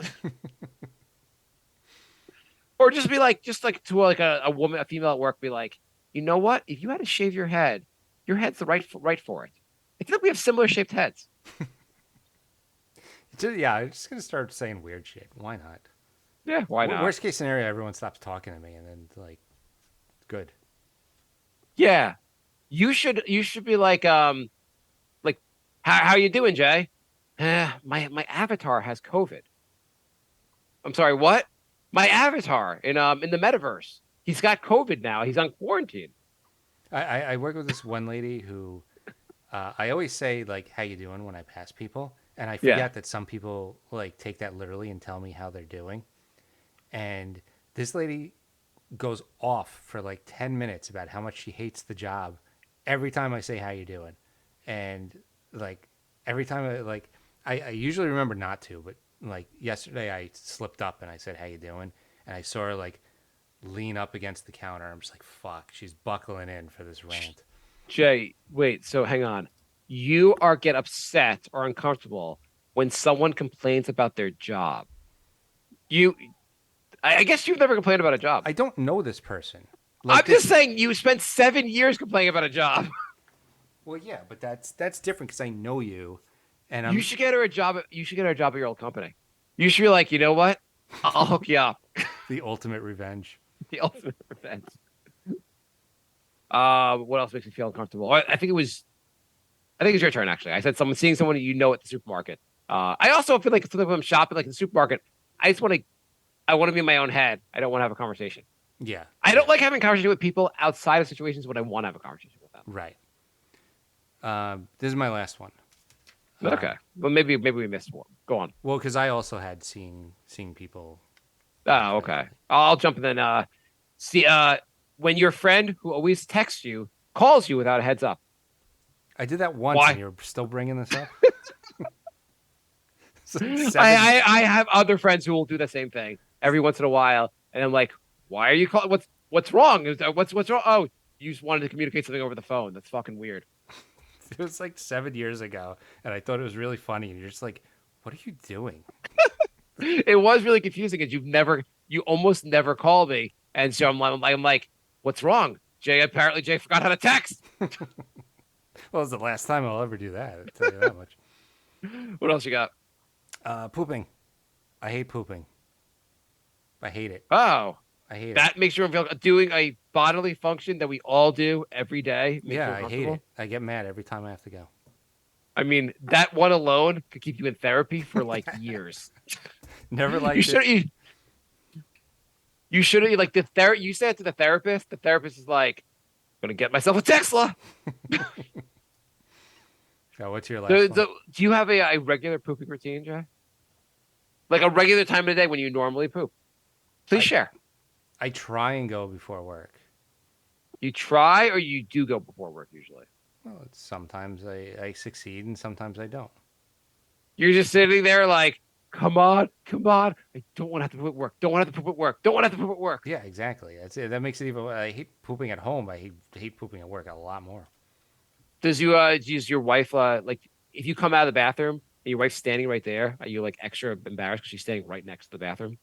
Or just be like, to like a woman, a female at work, be like, you know what? If you had to shave your head's the right for it. I feel like we have similar shaped heads. I'm just gonna start saying weird shit. Why not? Yeah, why not? Worst case scenario, everyone stops talking to me, and then like, good. Yeah. You should be like how you doing, Jay? My avatar has COVID. I'm sorry, what? My avatar in the metaverse. He's got COVID now. He's on quarantine. I work with this one lady who I always say like how you doing when I pass people, and I Yeah. forget that some people like take that literally and tell me how they're doing. And this lady goes off for like 10 minutes about how much she hates the job every time I say how you doing. And like every time I usually remember not to, but like yesterday I slipped up and I said how you doing, and I saw her like lean up against the counter. I'm just like, fuck, she's buckling in for this rant. Jay, wait, so hang on. You are get upset or uncomfortable when someone complains about their job. You I guess you've never complained about a job. I don't know this person. I'm Like just this, saying you spent 7 years complaining about a job. well, yeah, but that's different because I know you, and You should get her a job. You should get her a job at your old company. You should be like, you know what? I'll hook you up. the ultimate revenge. The ultimate revenge. What else makes you feel uncomfortable? I think it's your turn actually. I said seeing someone you know at the supermarket. I also feel like sometimes when I'm shopping like in the supermarket, I want to be in my own head. I don't want to have a conversation. Yeah, I don't like having a conversation with people outside of situations when I want to have a conversation with them. right. This is my last one. But okay. Well, maybe we missed one. Go on. Well, because I also had seeing people. Oh, okay. I'll jump in then. See, when your friend who always texts you calls you without a heads up. I did that once, Why? and you're still bringing this up. I have other friends who will do the same thing every once in a while, and I'm like, why are you calling? What's wrong? What's wrong? Oh, you just wanted to communicate something over the phone. That's fucking weird. It was like 7 years ago, and I thought it was really funny. And you're just like, "What are you doing?" It was really confusing because you almost never call me, and so I'm like, what's wrong? Apparently Jay forgot how to text. Well, it's the last time I'll ever do that. I'll tell you that much. What else you got? Pooping. I hate pooping. I hate it. Oh, I hate it. that makes you feel doing a bodily function that we all do every day. Makes you Yeah, I hate uncomfortable? it. I get mad every time I have to go. I mean, that one alone could keep you in therapy for like years. Never liked You it. should. You should like You say it to the therapist. The therapist is like, "I'm gonna get myself a Tesla." So what's your last one? Do you have a regular pooping routine, Jay? Like a regular time of the day when you normally poop? Please share. I try and go before work. You try or you do go before work usually? Well, sometimes I succeed and sometimes I don't. You're just sitting there like, come on. I don't want to have to poop at work. Don't want to have to poop at work. Don't want to have to poop at work. Yeah, exactly. That's it. That makes it even. I hate pooping at home. I hate pooping at work a lot more. Does your wife like if you come out of the bathroom and your wife's standing right there, are you like extra embarrassed because she's standing right next to the bathroom?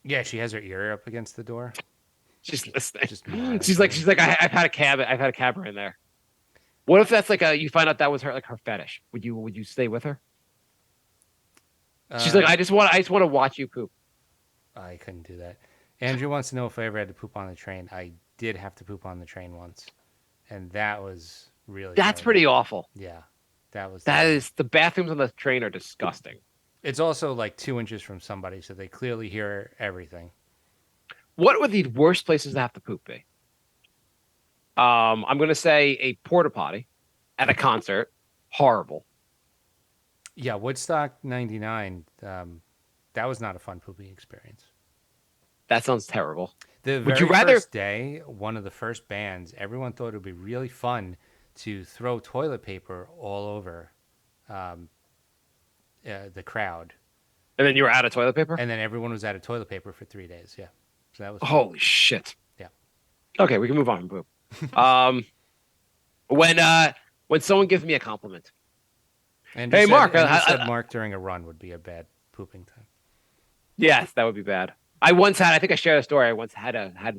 Yeah, she has her ear up against the door. She's listening. Just She's like, I've had a cabber in there. What if that's like you find out that was her fetish? Would you stay with her? She's like, I just want to watch you poop. I couldn't do that. Andrew wants to know if I ever had to poop on the train. I did have to poop on the train once, and that was really. That's terrible. pretty awful. Yeah, that was. That is the bathrooms on the train are disgusting. It's also like 2 inches from somebody, so they clearly hear everything. What would the worst places to have to poop be? I'm gonna say a porta potty at a concert. Horrible. Yeah, Woodstock '99. That was not a fun pooping experience. That sounds terrible. The Would very you rather- first day, one of the first bands, everyone thought it would be really fun to throw toilet paper all over the crowd. And then you were out of toilet paper? And then everyone was out of toilet paper for 3 days. Yeah. So that was fun. Holy shit. Yeah. Okay, we can move on from poop. When someone gives me a compliment. And Hey, Mark, you said Mark during a run would be a bad pooping time. Yes, that would be bad. I think I shared a story. I once had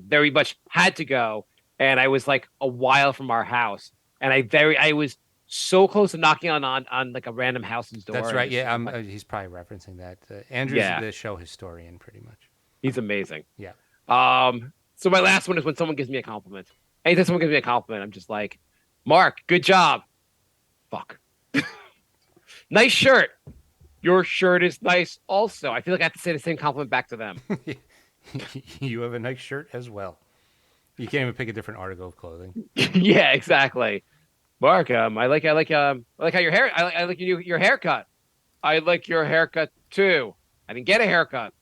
very much had to go, and I was like a while from our house, and I was so close to knocking on like a random house's door. That's right. Yeah, Like, he's probably referencing that. Andrew's the show historian, pretty much. he's amazing. Yeah. So my last one is when someone gives me a compliment. Anytime someone gives me a compliment, I'm just like, Mark, good job. Fuck. Nice shirt. Your shirt is nice also. I feel like I have to say the same compliment back to them. You have a nice shirt as well. You can't even pick a different article of clothing. Yeah, exactly. Mark, I like how I like your haircut. I like your haircut too. I didn't get a haircut.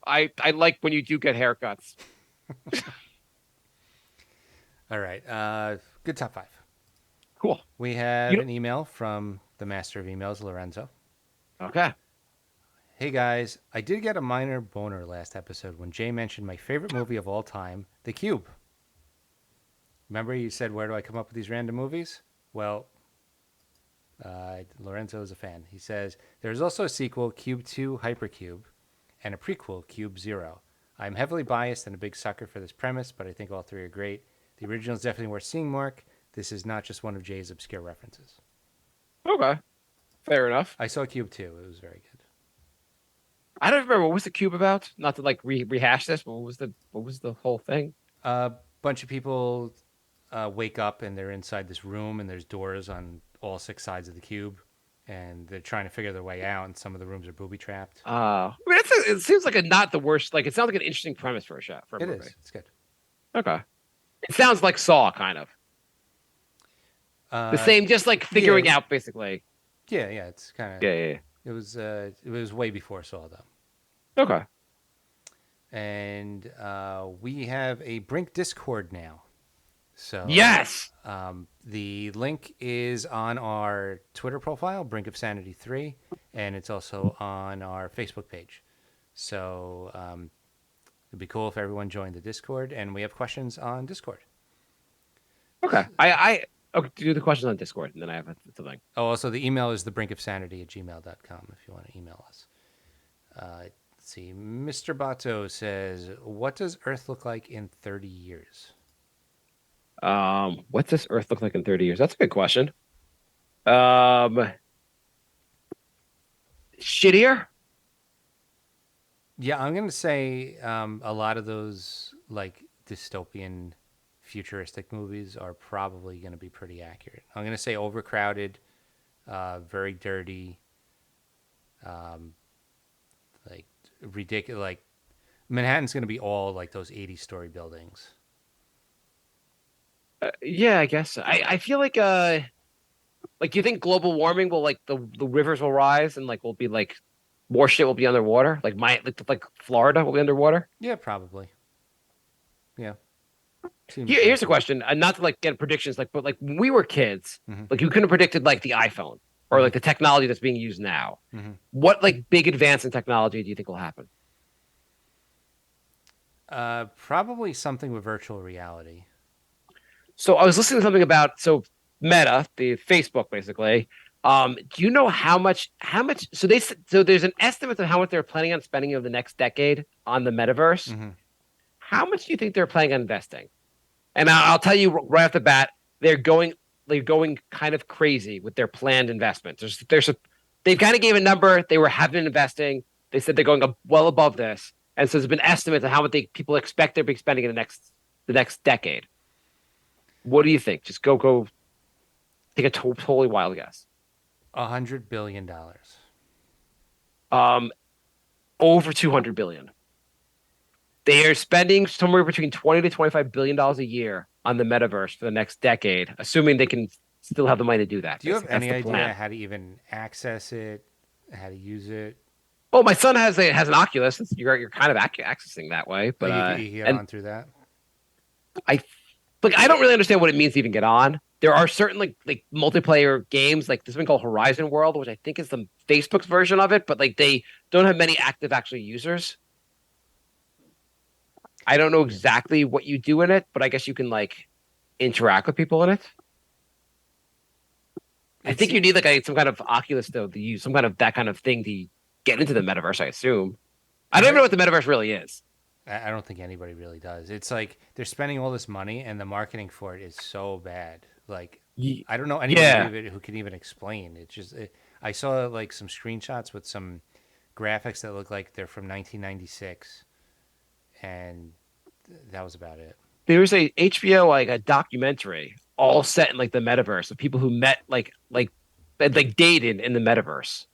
I like when you do get haircuts. All right. Good top five. Cool. We have You know, an email from the master of emails, Lorenzo. okay. Hey guys, I did get a minor boner last episode when Jay mentioned my favorite movie of all time, The Cube. Remember you said, where do I come up with these random movies? Well, Lorenzo is a fan. He says, there's also a sequel, Cube 2 Hypercube, and a prequel, Cube Zero. I'm heavily biased and a big sucker for this premise, but I think all three are great. The original is definitely worth seeing, Mark. This is not just one of Jay's obscure references. Okay. Fair enough. I saw Cube 2. It was very good. I don't remember what was the cube about. Not to like rehash this, but what was the whole thing? A bunch of people wake up and they're inside this room and there's doors on all six sides of the cube and they're trying to figure their way out and some of the rooms are booby trapped. I mean, it seems like a not the worst. Like it sounds like an interesting premise for a show for a It movie. is. It's good. Okay. It sounds like Saw, kind of the same, just like figuring out basically. Yeah, it's kind of Yeah. it was way before Saw though. Okay. And we have a Brink Discord now. So Yes. the link is on our Twitter profile, Brink of Sanity 3, and it's also on our Facebook page. So it'd be cool if everyone joined the Discord, and we have questions on Discord. Okay. Okay, do the questions on Discord, and then I have the thing. Oh, also the email is thebrinkofsanity@gmail.com if you want to email us. Let's see. Mr. Bato says, what does Earth look like in 30 years? What does Earth look like in 30 years? That's a good question. Shittier? Yeah, I'm going to say a lot of those like dystopian futuristic movies are probably going to be pretty accurate. I'm going to say overcrowded, very dirty, like ridiculous. Like Manhattan's going to be all like those 80-story buildings. Yeah, I guess. I feel like do you think global warming will like the rivers will rise and like will be like more shit will be underwater? Like Florida will be underwater? Yeah, probably. Yeah. Here's a question, not to like get predictions, like, but like when we were kids, like you couldn't have predicted like the iPhone or like the technology that's being used now. What like big advance in technology do you think will happen? Probably something with virtual reality. So I was listening to something about Meta, the Facebook, basically. Do you know how much? So there's an estimate of how much they're planning on spending over the next decade on the metaverse. How much do you think they're planning on investing? And I'll tell you right off the bat, they're going kind of crazy with their planned investments. They've kind of gave a number. They have been investing. They said they're going well above this, and so there's been estimates of how much people expect they'll be spending in the next decade. What do you think? Just go take a totally wild guess. $100 billion. Over 200 billion. They are spending somewhere between 20 to 25 billion dollars a year on the metaverse for the next decade, assuming they can still have the money to do that. Do you have any idea plan. how to even access it, how to use it? Well, my son has an Oculus. You're kind of accessing that way, but you get on through that. I don't really understand what it means to even get on. There are certain like multiplayer games, like this one called Horizon World, which I think is the Facebook's version of it, but like they don't have many active actually users. I don't know exactly what you do in it, but I guess you can like interact with people in it. I think you need like some kind of Oculus though to use some kind of that kind of thing to get into the metaverse. I assume. I don't even know what the metaverse really is. I don't think anybody really does. It's like they're spending all this money and the marketing for it is so bad. Like I don't know anybody who can even explain. It's just I saw like some screenshots with some graphics that look like they're from 1996, and that was about it. There's a HBO like a documentary all set in like the metaverse of people who met like dated in the metaverse.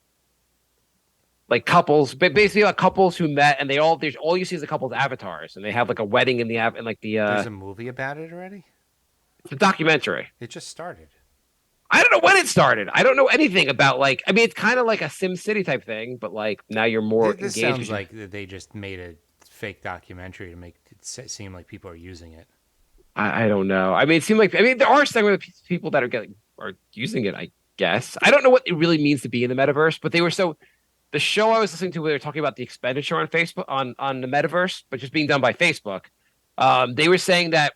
Like couples, but basically like couples who met and they all there's all you see is a couple's avatars and they have like a wedding in the app and like There's a movie about it already? the documentary. It just started. I don't know when it started. I don't know anything about like I mean it's kind of like a Sim City type thing, but like now you're more This engaged. sounds like they just made a fake documentary to make it seem like people are using it. I don't know. I mean it seemed like I mean there are some people that are using it, I guess. I don't know what it really means to be in the metaverse, but they were so the show I was listening to where they were talking about the expenditure on Facebook on the metaverse, but just being done by Facebook. They were saying that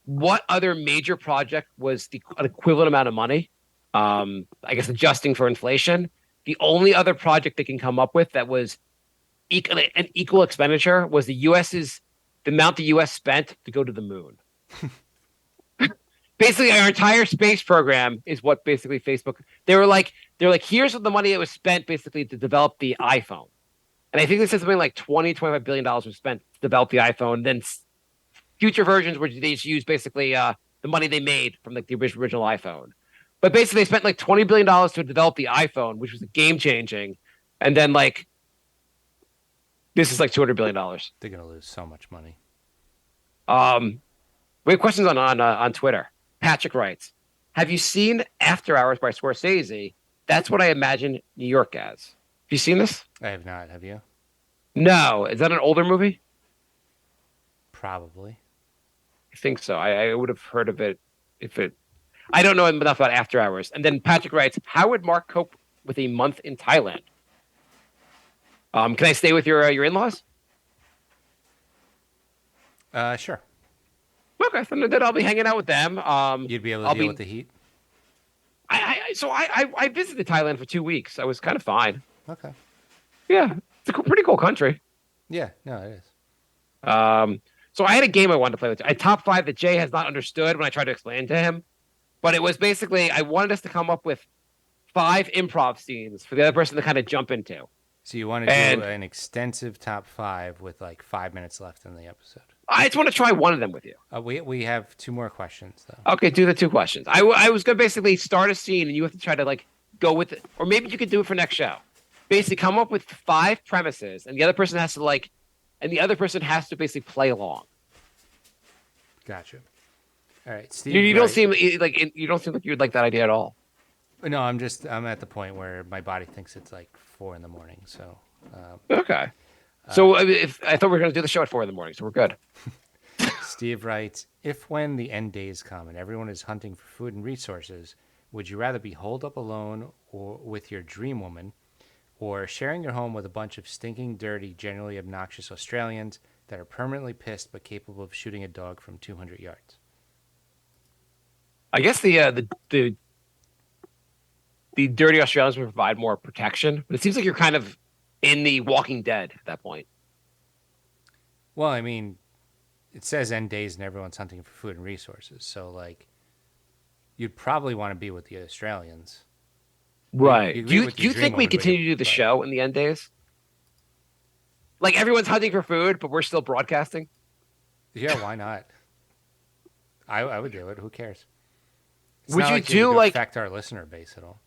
what other major project was an equivalent amount of money? I guess adjusting for inflation. The only other project they can come up with that was an equal expenditure was the amount the U.S. spent to go to the moon. Basically, our entire space program is what basically Facebook. They're like, here's the money that was spent basically to develop the iPhone, and I think they said something like $25 billion was spent to develop the iPhone. Then future versions where they just use basically the money they made from like the original iPhone. But basically, they spent like $20 billion to develop the iPhone, which was game changing, and then like this is like $200 billion. They're gonna lose so much money. We have questions on Twitter. Patrick writes, "Have you seen After Hours by Scorsese? That's what I imagine New York as. Have you seen this? I have not. Have you? No. Is that an older movie? Probably. I think so. I would have heard of it if it. I don't know enough about After Hours." And then Patrick writes, "How would Mark cope with a month in Thailand? Can I stay with your in-laws?" Sure. Okay, then I'll be hanging out with them. You'd be able to deal with the heat. I visited Thailand for 2 weeks. I was kind of fine. Okay. Yeah, it's a pretty cool country. Yeah. No, it is. So I had a game I wanted to play with you. A top five that Jay has not understood when I tried to explain to him. But it was basically I wanted us to come up with 5 improv scenes for the other person to kind of jump into. So you want to do an extensive top 5 with like 5 minutes left in the episode. I just want to try one of them with you. We have 2 more questions though. Okay, do the 2 questions. I was gonna basically start a scene and you have to try to like go with it, or maybe you could do it for next show. Basically, come up with 5 premises, and the other person has to basically play along. Gotcha. All right, Steve. You don't seem like you would like that idea at all. No, I'm at the point where my body thinks it's like 4 in the morning. So. Okay. So if I thought we were going to do the show at 4 in the morning, so we're good. Steve writes, if when the end days come and everyone is hunting for food and resources, would you rather be holed up alone or with your dream woman, or sharing your home with a bunch of stinking, dirty, generally obnoxious Australians that are permanently pissed but capable of shooting a dog from 200 yards? I guess the dirty Australians would provide more protection, but it seems like you're kind of in the Walking Dead at that point. Well, I mean, it says end days and everyone's hunting for food and resources. So, like, you'd probably want to be with the Australians. Right. You Do you think we continue to do the show in the end days? Like, everyone's hunting for food, but we're still broadcasting? Yeah, why not? I would do it. Who cares? It's would not you like do it would like affect our listener base at all?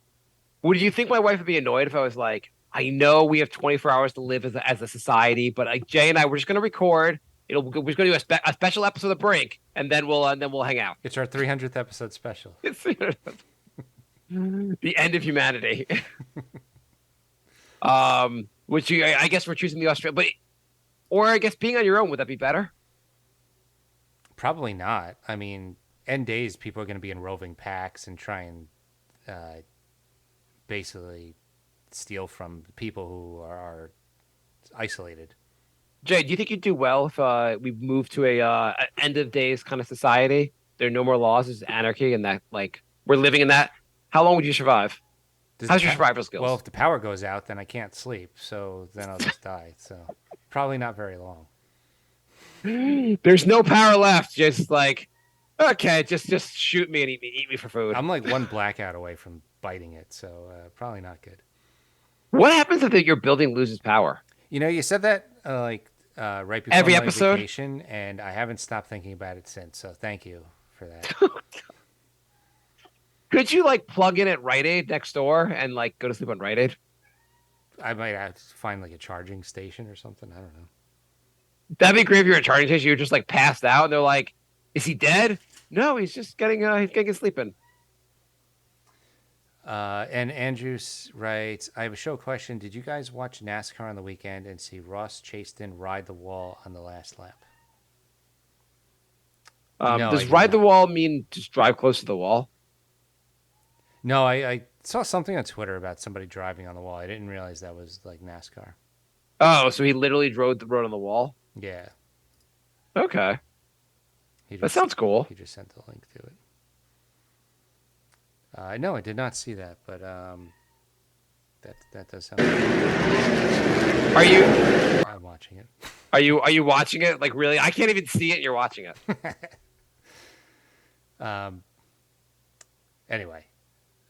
Would you think my wife would be annoyed if I was like, I know we have 24 hours to live as a society, but Jay and I we're just going to record. We're just going to do a special episode of Brink, and then we'll hang out. It's our 300th episode special. It's the end of humanity. Which I guess we're choosing the Australia, or I guess being on your own, would that be better? Probably not. I mean, end days, people are going to be in roving packs and try and basically steal from people who are isolated. Jay, do you think you'd do well if we move to a end of days kind of society? There are no more laws, there's anarchy, and that like we're living in that. How long would you survive? How's your survival skills? Well, if the power goes out, then I can't sleep, so then I'll just die. So probably not very long. There's no power left. Just like, okay, just shoot me and eat me for food. I'm like one blackout away from biting it, so probably not good. What happens if your building loses power? You know, you said that like right before Every my episode? vacation, and I haven't stopped thinking about it since. So thank you for that. Could you like plug in at Rite Aid next door and like go to sleep on Rite Aid? I might have to find like a charging station or something. I don't know. That'd be great if you're at a charging station. You're just like passed out, and they're like, "Is he dead?" No, he's just getting sleeping. And Andrews writes, I have a show question. Did you guys watch NASCAR on the weekend and see Ross Chastain ride the wall on the last lap? No, I Does did ride the not. wall mean just drive close to the wall? No, I saw something on Twitter about somebody driving on the wall. I didn't realize that was like NASCAR. Oh, so he literally drove the road on the wall. Yeah, Okay, he that just sounds cool. he just sent the link to it. No, I did not see that, but that does sound. Are you I'm watching it. are you watching it? Like really? I can't even see it. You're watching it. Anyway,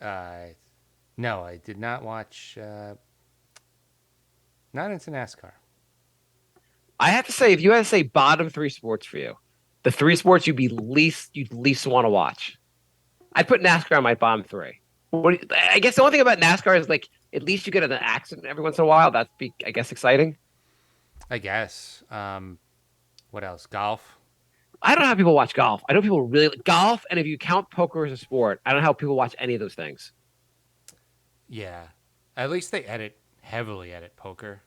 no, I did not watch. Not into NASCAR. I have to say, if you had to say bottom three sports for you, the three sports you'd least want to watch, I'd put NASCAR on my bottom three. I guess the only thing about NASCAR is like at least you get in an accident every once in a while. That'd be, I guess, exciting. I guess. What else? Golf. I don't know how people watch golf. I know people really golf, and if you count poker as a sport, I don't know how people watch any of those things. Yeah. At least they heavily edit poker.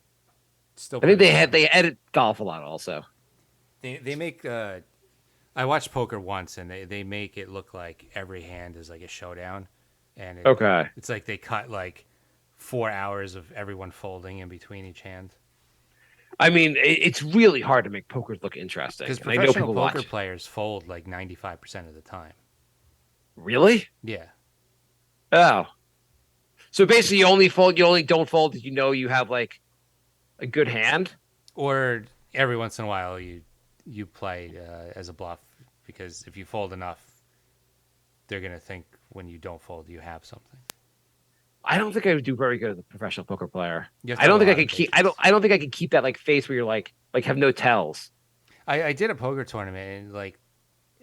Still I think pretty fun. they edit golf a lot also. They make I watched poker once and they make it look like every hand is like a showdown, and Okay. it's like they cut like 4 hours of everyone folding in between each hand. I mean, it's really hard to make poker look interesting. Because And I know professional people poker watch. players fold like 95% of the time. Really? Yeah. Oh. So basically, you only don't fold if you know you have like a good hand. Or every once in a while you play as a bluff, because if you fold enough, they're gonna think when you don't fold you have something. I don't think I would do very good as a professional poker player. You have to I have don't a think I lot of could keep. patience. I don't think I could keep that like face where you're like have no tells. I did a poker tournament, and like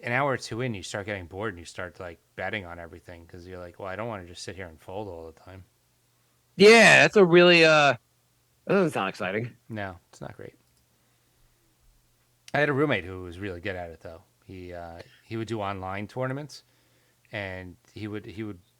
an hour or two in, you start getting bored and you start like betting on everything because you're like, well, I don't want to just sit here and fold all the time. Yeah, that's a really that doesn't sound exciting. No, it's not great. I had a roommate who was really good at it though. He would do online tournaments, and he would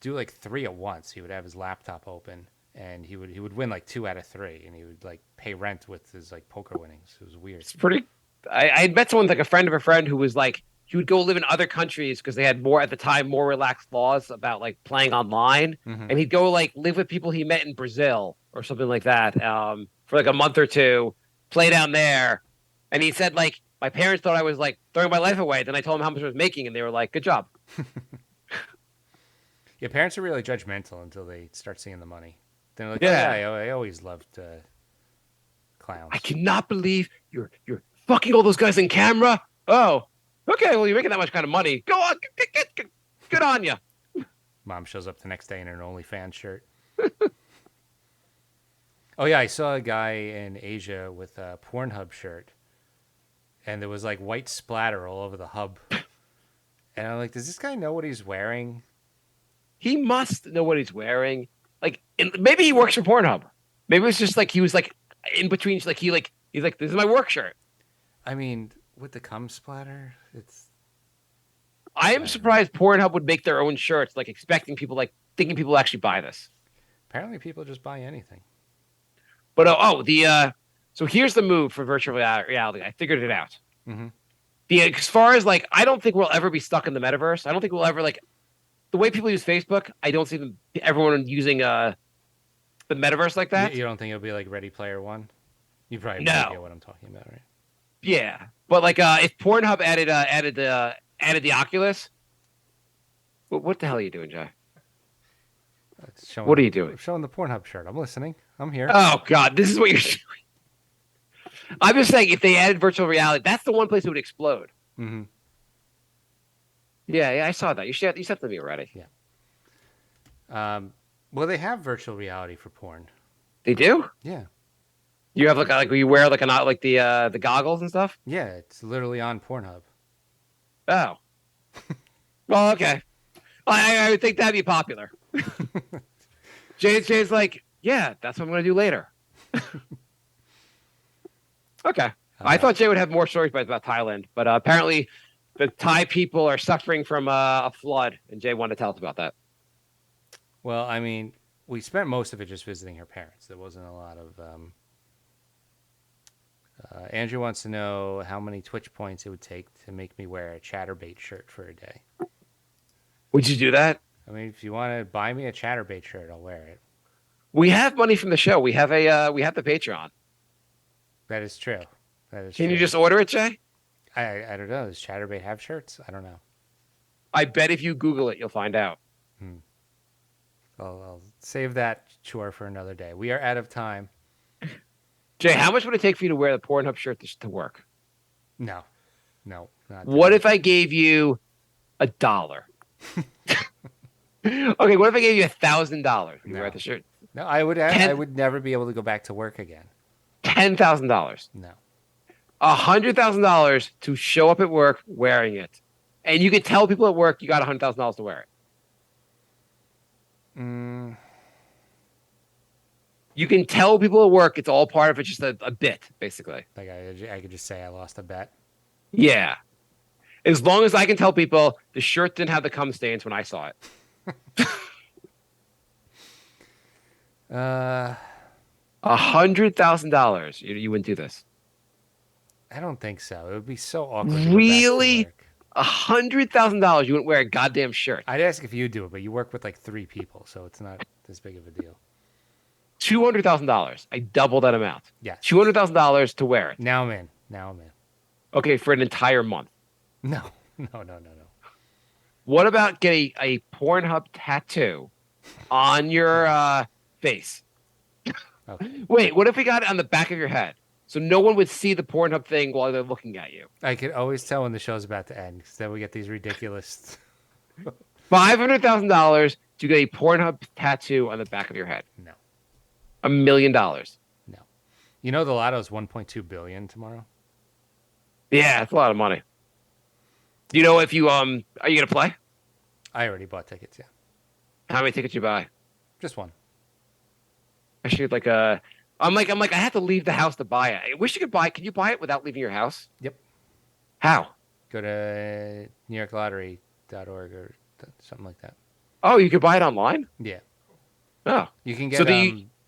do like three at once. He would have his laptop open, and he would win like 2 out of 3, and he would like pay rent with his like poker winnings. It was weird. It's pretty. I had met someone like a friend of a friend who was like he would go live in other countries because they had more at the time more relaxed laws about like playing online, Hmm. and he'd go like live with people he met in Brazil or something like that for like a month or two, play down there, and he said like my parents thought I was like throwing my life away. Then I told them how much I was making, and they were like, "Good job." Yeah, parents are really judgmental until they start seeing the money. They're like, Yeah. oh, yeah, I always loved clowns. I cannot believe you're fucking all those guys in camera. Oh, okay. Well, you're making that much kind of money. Go on, good on you. Mom shows up the next day in an OnlyFans shirt. Oh yeah, I saw a guy in Asia with a Pornhub shirt, and there was like white splatter all over the hub. And I'm like, does this guy know what he's wearing? He must know what he's wearing. Like, maybe he works for Pornhub. Maybe it's just like he was like in between. He's like, this is my work shirt. I mean, with the cum splatter, it's I am surprised Pornhub would make their own shirts, like expecting people, like thinking people actually buy this. apparently people just buy anything. But so here's the move for virtual reality. I figured it out. Mm-hmm. As far as like, I don't think we'll ever be stuck in the metaverse. I don't think we'll ever like the way people use Facebook. I don't see everyone using the metaverse like that. You don't think it'll be like Ready Player One? You probably No. have no idea what I'm talking about, right? Yeah, but like if Pornhub added the Oculus, what the hell are you doing, Jay? It's showing, What are you doing? Showing the Pornhub shirt. I'm listening. I'm here. Oh God, this is what you're doing. I'm just saying, if they added virtual reality, that's the one place it would explode. Mm-hmm. Yeah, I saw that. You sent it to me already. Well, they have virtual reality for porn. They do? Yeah. You have like you wear like the goggles and stuff. Yeah, it's literally on Pornhub. Oh, well, okay. I would think that'd be popular. Jay's like, yeah, that's what I'm gonna do later. Okay. I thought Jay would have more stories about Thailand, but apparently the Thai people are suffering from a flood, and Jay wanted to tell us about that. Well, I mean, we spent most of it just visiting her parents. There wasn't a lot of. Andrew wants to know how many Twitch points it would take to make me wear a Chatterbait shirt for a day. Would you do that? I mean, if you want to buy me a Chatterbait shirt, I'll wear it. We have money from the show. We have the Patreon. That is true. That is Can true. you just order it, Jay? I don't know. Does Chatterbait have shirts? I don't know. I bet if you Google it, you'll find out. I'll save that chore for another day. We are out of time. Jay, how much would it take for you to wear the Pornhub shirt to work? No, not What today. if I gave you $1? Okay, what if I gave you $1,000? Would you No. wear the shirt? No, I would never be able to go back to work again. $10,000. No. $100,000 to show up at work wearing it, and you could tell people at work you got $100,000 to wear it. You can tell people at work it's all part of it, just a bit, basically. Like I could just say I lost a bet. Yeah. As long as I can tell people the shirt didn't have the cum stains when I saw it. $100,000. You wouldn't do this. I don't think so. It would be so awkward. To go back to Really? work. $100,000. You wouldn't wear a goddamn shirt. I'd ask if you do it, but you work with like 3 people, so it's not this big of a deal. $200,000. I double that amount. Yes. $200,000 to wear it. Now I'm in. Okay, for an entire month. No. What about getting a Pornhub tattoo on your face? Okay. Wait, what if we got it on the back of your head? So no one would see the Pornhub thing while they're looking at you. I could always tell when the show's about to end because then we get these ridiculous. $500,000 to get a Pornhub tattoo on the back of your head. No. $1 million. No. You know the lotto's 1.2 billion tomorrow. Yeah, it's a lot of money. Do you know if you are you gonna play? I already bought tickets. Yeah, How many tickets you buy? just one. I should I'm like I have to leave the house to buy it. I wish you could buy it. Can you buy it without leaving your house? Yep. How? Go to NewYorkLottery.org or something like that. Oh, you could buy it online? Yeah. Oh. You can get So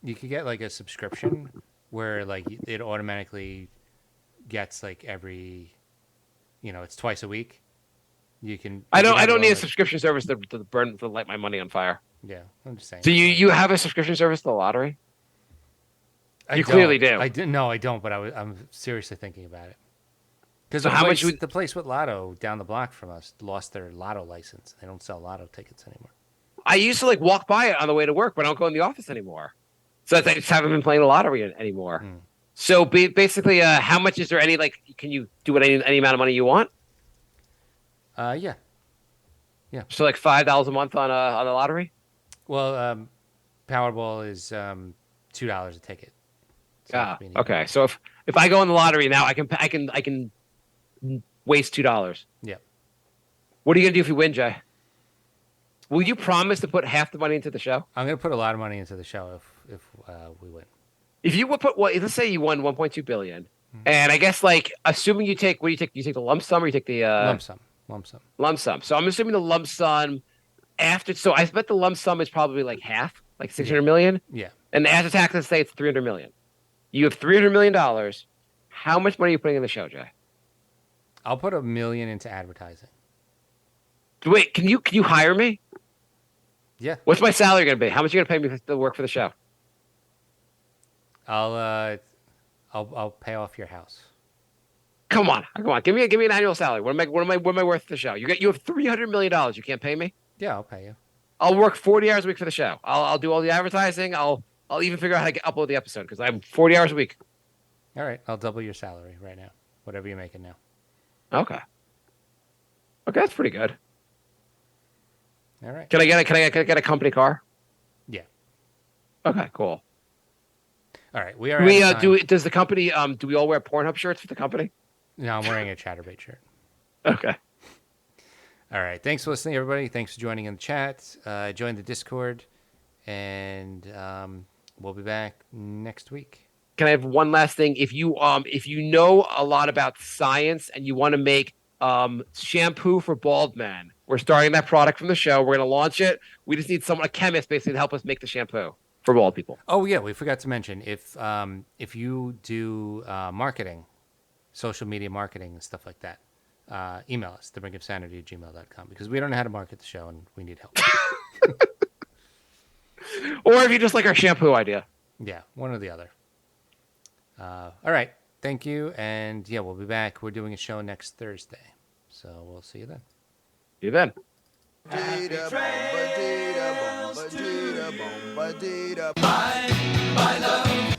you could get like a subscription where like it automatically gets like every, it's twice a week. You can. I you can have don't it need on, a subscription service to light my money on fire. Yeah, I'm just saying. So you have a subscription service to the lottery? I You don't. clearly do. No, I don't. But I'm seriously thinking about it. Because So how much would the place with Lotto down the block from us lost their Lotto license. They don't sell Lotto tickets anymore. I used to walk by it on the way to work, but I don't go in the office anymore. So I just haven't been playing the lottery anymore. So basically, how much is there any can you do any amount of money you want? Yeah. So $5 a month on the lottery? Well, Powerball is $2 a ticket. So Ah, it's being okay. So if I go in the lottery now, I can waste $2. Yeah. What are you gonna do if you win, Jay? Will you promise to put half the money into the show? I'm gonna put a lot of money into the show if we win. If you would put let's say you won 1.2 billion, and I guess assuming you take what do you take? You take the lump sum or you take the Lump sum. lump sum. So I'm assuming the lump sum after. So I bet the lump sum is probably half, 600 million. Yeah. And after taxes, say it's 300 million. You have $300 million. How much money are you putting in the show, Jay? I'll put $1 million into advertising. Wait, can you hire me? Yeah. What's my salary going to be? How much are you going to pay me to work for the show? I'll pay off your house. Come on. Give me an annual salary. What am I worth for the show? You have $300 million. You can't pay me? Yeah, I'll pay you. I'll work 40 hours a week for the show. I'll do all the advertising. I'll even figure out how to upload the episode because I'm 40 hours a week. All right, I'll double your salary right now. Whatever you're making now. Okay, that's pretty good. All right. Can I get a company car? Yeah. Okay, cool. All right, we are. We out of time. does the company do we all wear Pornhub shirts for the company? No, I'm wearing a Chatterbait shirt. Okay. All right. Thanks for listening, everybody. Thanks for joining in the chat. Join the Discord, and we'll be back next week. Can I have one last thing? If you know a lot about science and you want to make shampoo for bald men, we're starting that product from the show. We're going to launch it. We just need a chemist, basically, to help us make the shampoo for bald people. Oh yeah, we forgot to mention if you do marketing, social media marketing and stuff like that, email us thebrinkofsanity@gmail.com because we don't know how to market the show and we need help. Or if you just like our shampoo idea. Yeah, one or the other. All right. Thank you. And yeah, we'll be back. We're doing a show next Thursday. So we'll see you then. See you then. I love